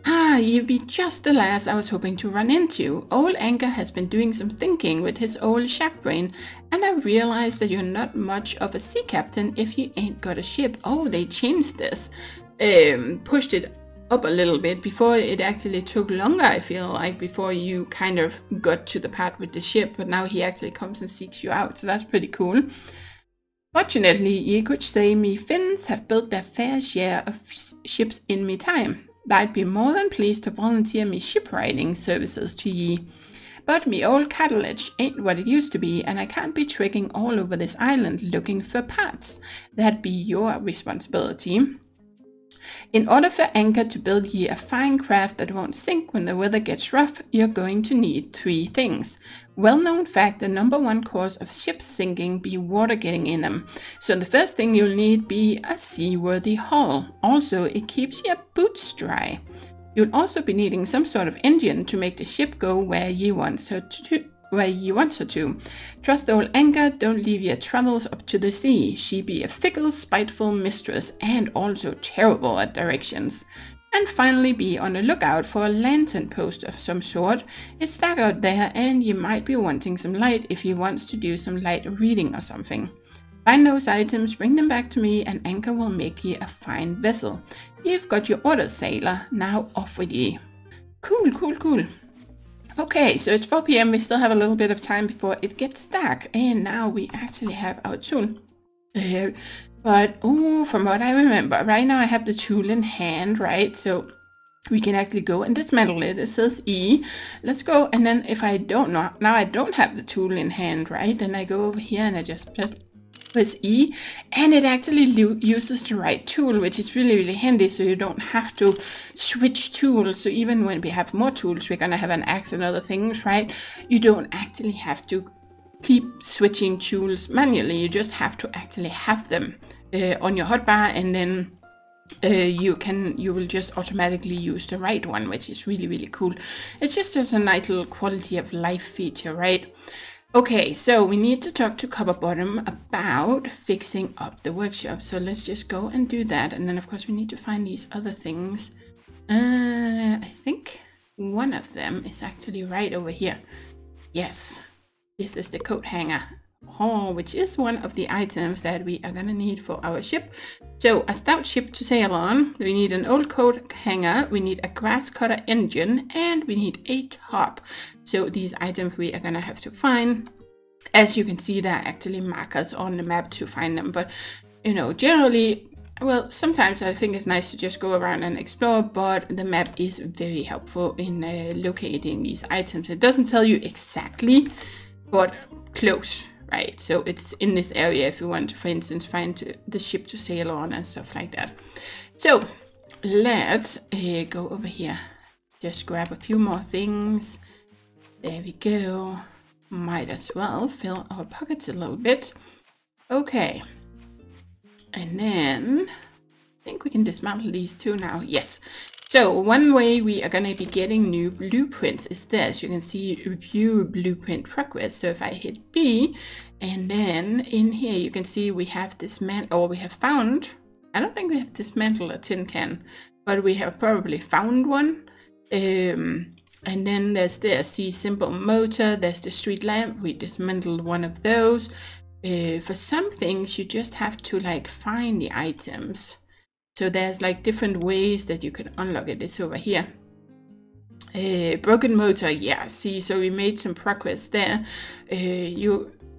Ah, you be just the lass I was hoping to run into. Old Anchor has been doing some thinking with his old shack brain, and I realized that you're not much of a sea captain if you ain't got a ship. Oh, they changed this. Pushed it up a little bit. Before it actually took longer, I feel like, before you kind of got to the part with the ship, but now he actually comes and seeks you out, so that's pretty cool. Fortunately, ye could say me Finns have built their fair share of ships in me time. I'd be more than pleased to volunteer me shipwriting services to ye. But me old cartilage ain't what it used to be, and I can't be trekking all over this island looking for parts. That'd be your responsibility. In order for Anchor to build ye a fine craft that won't sink when the weather gets rough, you're going to need 3 things. Well-known fact, the #1 cause of ships sinking be water getting in them. So the first thing you'll need be a seaworthy hull. Also, it keeps your boots dry. You'll also be needing some sort of engine to make the ship go where ye want her to. Trust old Anchor, don't leave your troubles up to the sea. She be a fickle, spiteful mistress and also terrible at directions. And finally, be on the lookout for a lantern post of some sort. It's dark out there and you might be wanting some light if you want to do some light reading or something. Find those items, bring them back to me, and Anchor will make you a fine vessel. You've got your orders, sailor. Now off with ye. Cool, cool, cool. Okay, so it's 4 PM. We still have a little bit of time before it gets dark. And now we actually have our tool. But, oh, from what I remember, right now I have the tool in hand, right? So we can actually go and dismantle it. It says E. Let's go. And then if I don't know, now I don't have the tool in hand, right? Then I go over here and I just press E, and it actually uses the right tool, which is really, really handy, so you don't have to switch tools. So even when we have more tools, we're gonna have an axe and other things, right? You don't actually have to keep switching tools manually. You just have to actually have them on your hotbar, and then you will just automatically use the right one, which is really, really cool. It's just a nice little quality of life feature, right? Okay, so we need to talk to Copperbottom about fixing up the workshop. So let's just go and do that. And then of course we need to find these other things. I think one of them is actually right over here. Yes, this is the coat hanger. Oh, which is one of the items that we are gonna need for our ship. So a stout ship to sail on, we need an old coat hanger, we need a grass cutter engine, and we need a top. So these items we are gonna have to find. As you can see, there are actually markers on the map to find them, but you know, generally, well, sometimes I think it's nice to just go around and explore, but the map is very helpful in locating these items. It doesn't tell you exactly, but close. Right, so it's in this area if you want to, for instance, find the ship to sail on and stuff like that. So let's go over here. Just grab a few more things. There we go. Might as well fill our pockets a little bit. Okay. And then I think we can dismantle these two now. Yes. So one way we are going to be getting new blueprints is this. You can see view blueprint progress. So if I hit B, and then in here you can see we have we have found, I don't think we have dismantled a tin can, but we have probably found one. And then there's the simple motor, there's the street lamp, we dismantled one of those. For some things you just have to like find the items. So there's like different ways that you can unlock it. It's over here. Broken motor, yeah, see, so we made some progress there.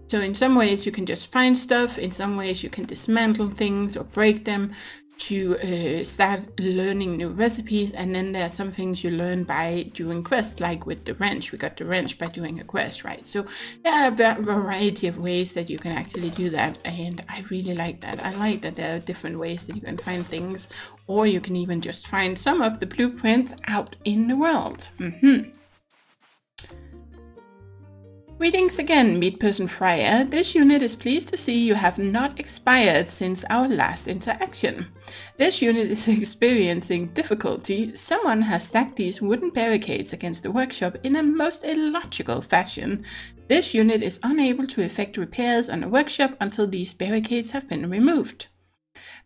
So in some ways you can just find stuff, in some ways you can dismantle things or break them to start learning new recipes, and then there are some things you learn by doing quests, like with the wrench. We got the wrench by doing a quest, right? So there are a variety of ways that you can actually do that, and I really like that. I like that there are different ways that you can find things, or you can even just find some of the blueprints out in the world. Greetings again, Meat Person Freya. This unit is pleased to see you have not expired since our last interaction. This unit is experiencing difficulty. Someone has stacked these wooden barricades against the workshop in a most illogical fashion. This unit is unable to effect repairs on the workshop until these barricades have been removed.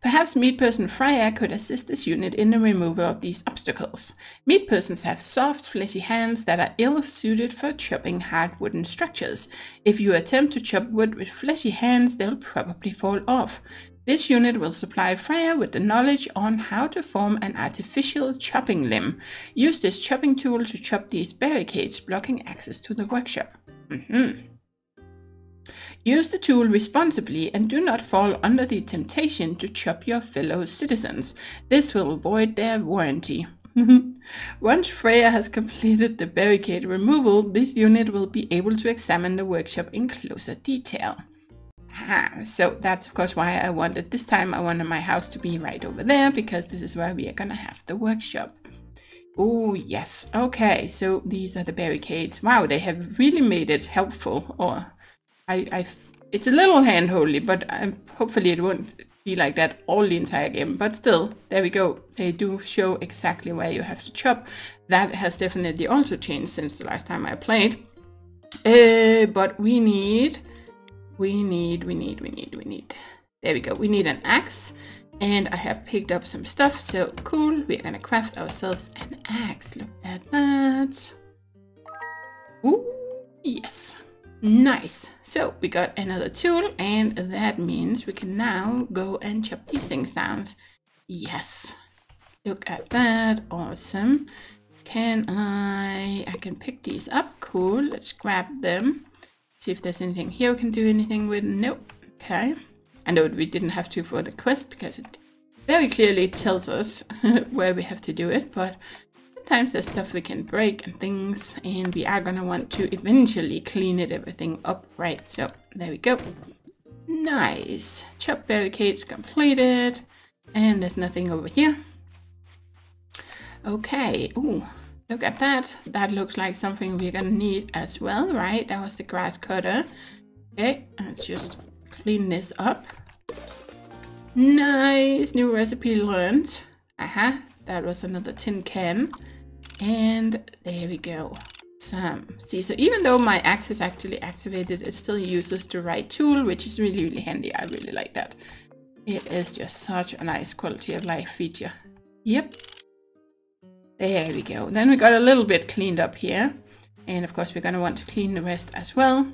Perhaps Meat Person Freya could assist this unit in the removal of these obstacles. Meat Persons have soft, fleshy hands that are ill-suited for chopping hard wooden structures. If you attempt to chop wood with fleshy hands, they'll probably fall off. This unit will supply Freya with the knowledge on how to form an artificial chopping limb. Use this chopping tool to chop these barricades, blocking access to the workshop. Use the tool responsibly and do not fall under the temptation to chop your fellow citizens. This will void their warranty. Once Freya has completed the barricade removal, this unit will be able to examine the workshop in closer detail. So that's of course why I wanted this time. I wanted my house to be right over there, because this is where we are gonna have the workshop. Oh yes, okay, so these are the barricades. Wow, they have really made it helpful, or it's a little hand-holdy, but hopefully it won't be like that all the entire game. But still, there we go. They do show exactly where you have to chop. That has definitely also changed since the last time I played. But we need. There we go. We need an axe. And I have picked up some stuff, so cool. We're gonna craft ourselves an axe. Look at that. Ooh, yes. Nice. So we got another tool, and that means we can now go and chop these things down. Yes. Look at that. Awesome. I can pick these up. Cool. Let's grab them. See if there's anything here we can do anything with. Nope. Okay. I know we didn't have to for the quest because it very clearly tells us where we have to do it, but sometimes there's stuff we can break and things, and we are gonna want to eventually clean everything up, right? So there we go. Nice. Chop barricades completed, and there's nothing over here. Okay. Ooh, look at that. That looks like something we're gonna need as well, right? That was the grass cutter. Okay, let's just clean this up. Nice. New recipe learned. Aha, that was another tin can. And there we go. See, so even though my axe is actually activated, it still uses the right tool, which is really, really handy. I really like that. It is just such a nice quality of life feature. Yep. There we go. Then we got a little bit cleaned up here. And of course, we're going to want to clean the rest as well.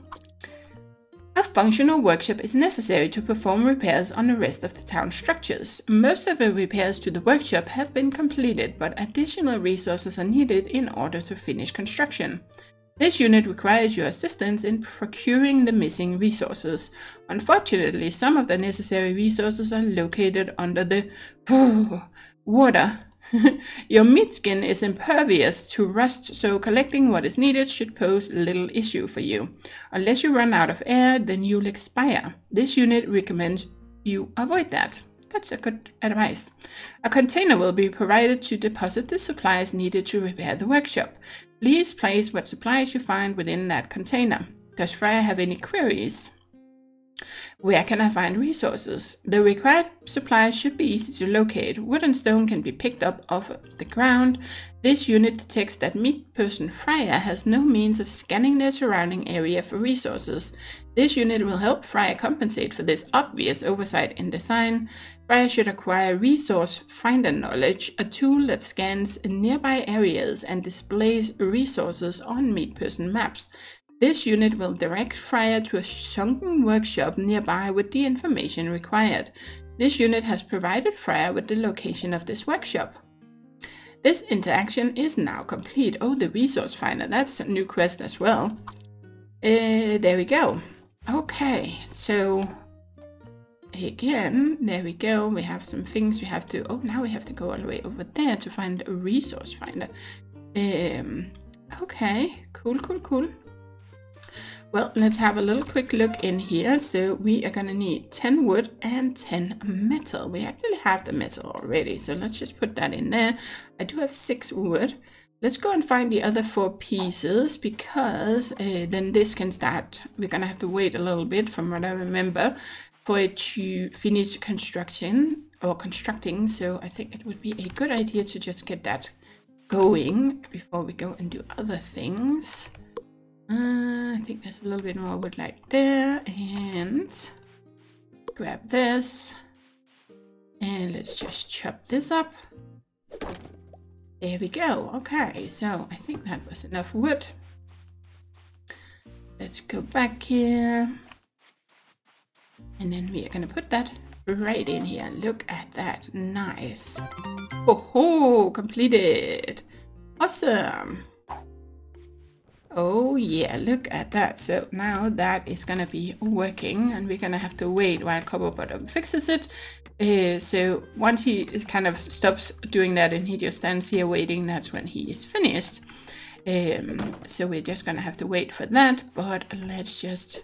A functional workshop is necessary to perform repairs on the rest of the town structures. Most of the repairs to the workshop have been completed, but additional resources are needed in order to finish construction. This unit requires your assistance in procuring the missing resources. Unfortunately, some of the necessary resources are located under the water. Your meat skin is impervious to rust, so collecting what is needed should pose little issue for you. Unless you run out of air, then you'll expire. This unit recommends you avoid that. That's a good advice. A container will be provided to deposit the supplies needed to repair the workshop. Please place what supplies you find within that container. Does Freya have any queries? Where can I find resources? The required supplies should be easy to locate. Wood and stone can be picked up off of the ground. This unit detects that meat person Freya has no means of scanning their surrounding area for resources. This unit will help Freya compensate for this obvious oversight in design. Freya should acquire resource finder knowledge, a tool that scans nearby areas and displays resources on meat person maps. This unit will direct Freya to a sunken workshop nearby with the information required. This unit has provided Freya with the location of this workshop. This interaction is now complete. Oh, the resource finder. That's a new quest as well. There we go. Okay, so again, there we go. We have some things we have to... Oh, now we have to go all the way over there to find a resource finder. Okay, cool. Well, let's have a little quick look in here. So we are going to need 10 wood and 10 metal. We actually have the metal already, so let's just put that in there. I do have 6 wood. Let's go and find the other 4 pieces, because then this can start. We're going to have to wait a little bit, from what I remember, for it to finish constructing. So I think it would be a good idea to just get that going before we go and do other things. I think there's a little bit more wood like there, and grab this, and let's just chop this up. There we go. Okay, so I think that was enough wood. Let's go back here, and then we are gonna put that right in here. Look at that. Nice. Oh, completed. Awesome. Oh yeah, look at that. So now that is gonna be working, and we're gonna have to wait while Copperbottom fixes it. So once he kind of stops doing that and he just stands here waiting, that's when he is finished. So we're just gonna have to wait for that, but let's just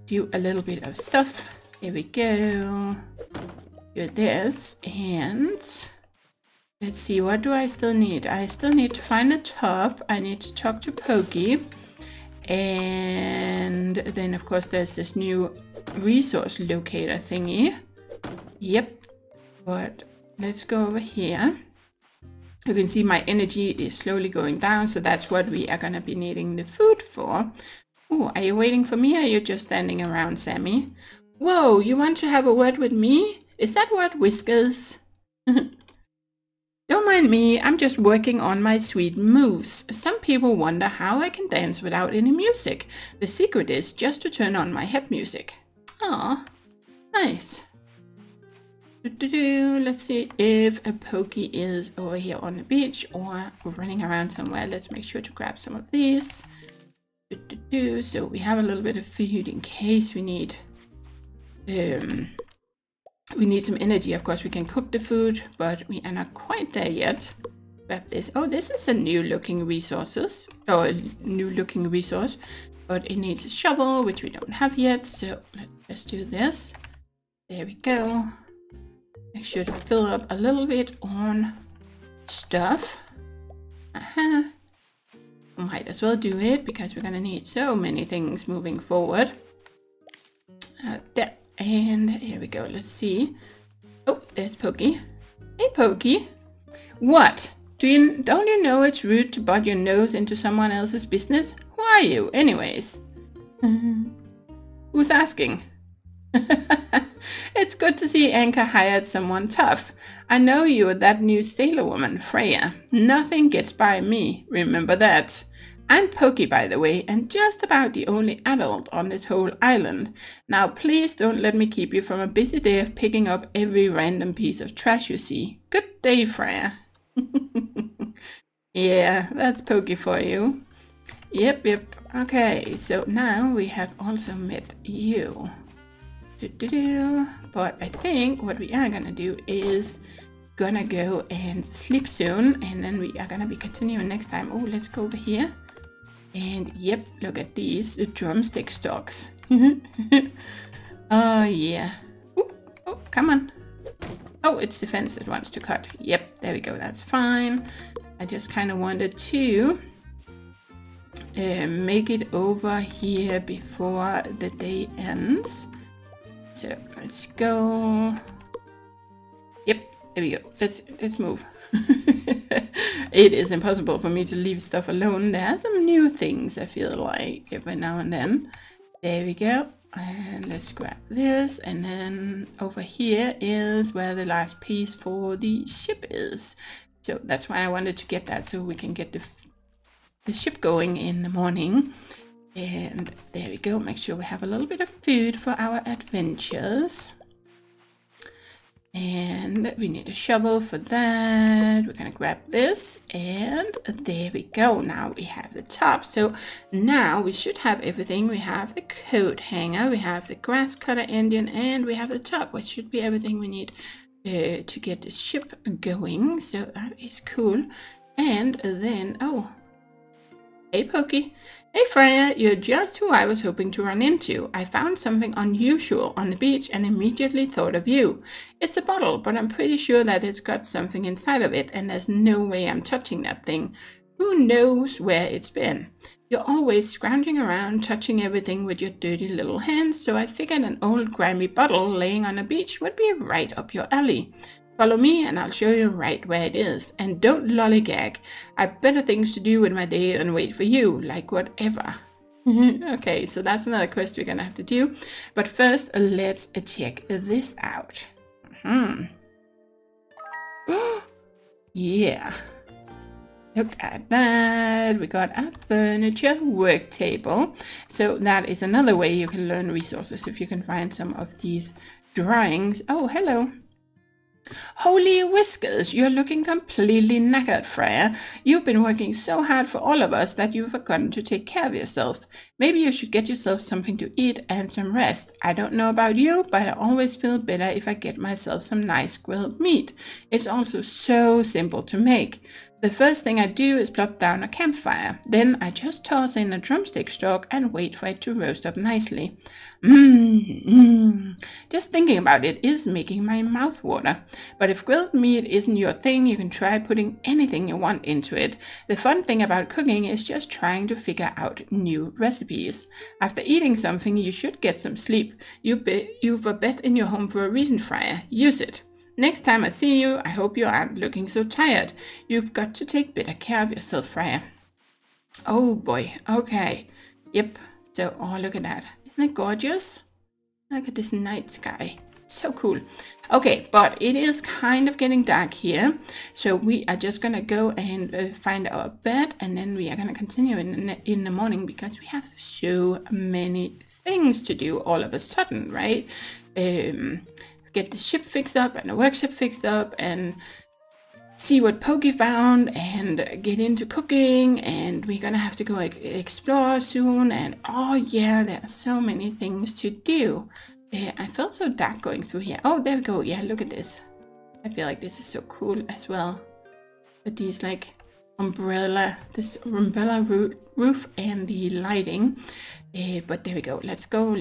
do a little bit of stuff. Here we go. Do this, and let's see, what do I still need? I still need to find the top. I need to talk to Pokey. And then, of course, there's this new resource locator thingy. Yep. But let's go over here. You can see my energy is slowly going down, so that's what we are going to be needing the food for. Oh, are you waiting for me, or are you just standing around, Sammy? Whoa, you want to have a word with me? Is that what whiskers? Don't mind me, I'm just working on my sweet moves. Some people wonder how I can dance without any music. The secret is just to turn on my head music. Aw, nice. Let's see if a Pokey is over here on the beach or running around somewhere. Let's make sure to grab some of these. So we have a little bit of food in case we need some energy. Of course, we can cook the food, but we are not quite there yet. Grab this. Oh, this is a new looking resource, but it needs a shovel, which we don't have yet. So let's just do this. There we go. Make sure to fill up a little bit on stuff. Might as well do it because we're gonna need so many things moving forward. There. And here we go. Let's see. Oh, there's Pokey. Hey, Pokey. What? Don't you know it's rude to butt your nose into someone else's business? Who are you, anyways? Who's asking? It's good to see Anchor hired someone tough. I know you're that new sailor woman, Freya. Nothing gets by me, remember that. I'm Pokey, by the way, and just about the only adult on this whole island. Now please don't let me keep you from a busy day of picking up every random piece of trash you see. Good day, Freya. Yeah, that's Pokey for you. Yep. Okay, so now we have also met you. But I think what we are gonna do is gonna go and sleep soon, and then we are gonna be continuing next time. Oh, let's go over here. And yep, look at these, the drumstick stalks. Oh yeah. Ooh, oh, come on. Oh, it's the fence that wants to cut. Yep, there we go, that's fine. I just kind of wanted to make it over here before the day ends. So let's go. Yep, there we go. Let's move. It is impossible for me to leave stuff alone. There are some new things I feel like every now and then. There we go. And let's grab this. And then over here is where the last piece for the ship is. So that's why I wanted to get that, so we can get the ship going in the morning. And there we go. Make sure we have a little bit of food for our adventures. And we need a shovel for that. We're gonna grab this, and there we go. Now we have the top. So now we should have everything. We have the coat hanger, we have the grass cutter engine, and we have the top, which should be everything we need to get the ship going. So that is cool. And then, oh, hey Pokey. Hey Freya, you're just who I was hoping to run into. I found something unusual on the beach and immediately thought of you. It's a bottle, but I'm pretty sure that it's got something inside of it, and there's no way I'm touching that thing. Who knows where it's been? You're always scrounging around, touching everything with your dirty little hands, so I figured an old grimy bottle laying on a beach would be right up your alley. Follow me and I'll show you right where it is. And don't lollygag. I've better things to do with my day than wait for you, like whatever. Okay, so that's another quest we're gonna have to do. But first, let's check this out. Yeah. Look at that. We got a furniture work table. So that is another way you can learn resources, if you can find some of these drawings. Oh, hello. Holy whiskers, you're looking completely knackered, Freya. You've been working so hard for all of us that you've forgotten to take care of yourself. Maybe you should get yourself something to eat and some rest. I don't know about you, but I always feel better if I get myself some nice grilled meat. It's also so simple to make. The first thing I do is plop down a campfire. Then I just toss in a drumstick stalk and wait for it to roast up nicely. Just thinking about it is making my mouth water. But if grilled meat isn't your thing, you can try putting anything you want into it. The fun thing about cooking is just trying to figure out new recipes. After eating something, you should get some sleep. You've a bed in your home for a reason, Freya. Use it. Next time I see you, I hope you aren't looking so tired. You've got to take better care of yourself, Freya. Oh boy, okay. Yep, so, oh, look at that. Isn't it gorgeous? Look at this night sky. So cool. Okay, but it is kind of getting dark here, so we are just gonna go and find our bed, and then we are gonna continue in the morning, because we have so many things to do all of a sudden, right? Get the ship fixed up and the workshop fixed up, and see what Pokey found, and get into cooking, and we're gonna have to go explore soon. And oh yeah, there are so many things to do. I felt so dark going through here. Oh, there we go. Yeah, look at this. I feel like this is so cool as well. But these like this umbrella roof and the lighting. But there we go. Let's go.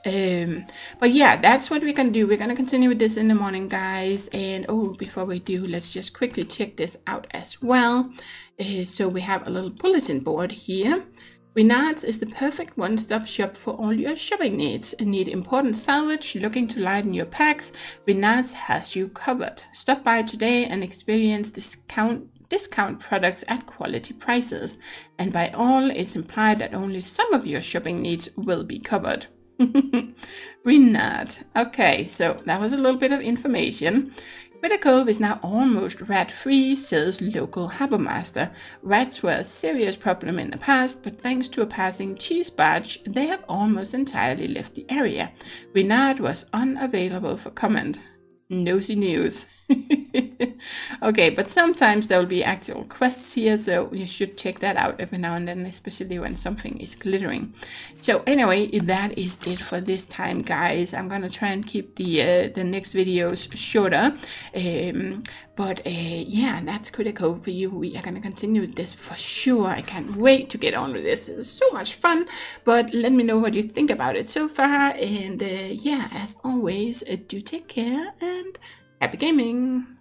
But yeah, that's what we're gonna do. We're gonna continue with this in the morning, guys. And oh, before we do, let's just quickly check this out as well. So we have a little bulletin board here. Renard's is the perfect one-stop shop for all your shopping needs. Need important salvage, looking to lighten your packs? Renard's has you covered. Stop by today and experience discount products at quality prices. And by all, it's implied that only some of your shopping needs will be covered. Renard. Okay, so that was a little bit of information. CRITTER Cove is now almost rat-free, says local harbour master. Rats were a serious problem in the past, but thanks to a passing cheese barge, they have almost entirely left the area. Renard was unavailable for comment. Nosy news. Okay, but sometimes there will be actual quests here, so you should check that out every now and then, especially when something is glittering. So anyway, that is it for this time, guys. I'm gonna try and keep the next videos shorter. But yeah, that's CRITTER Cove for you. We are gonna continue with this for sure. I can't wait to get on with this. It's so much fun. But let me know what you think about it so far. And yeah, as always, do take care and happy gaming.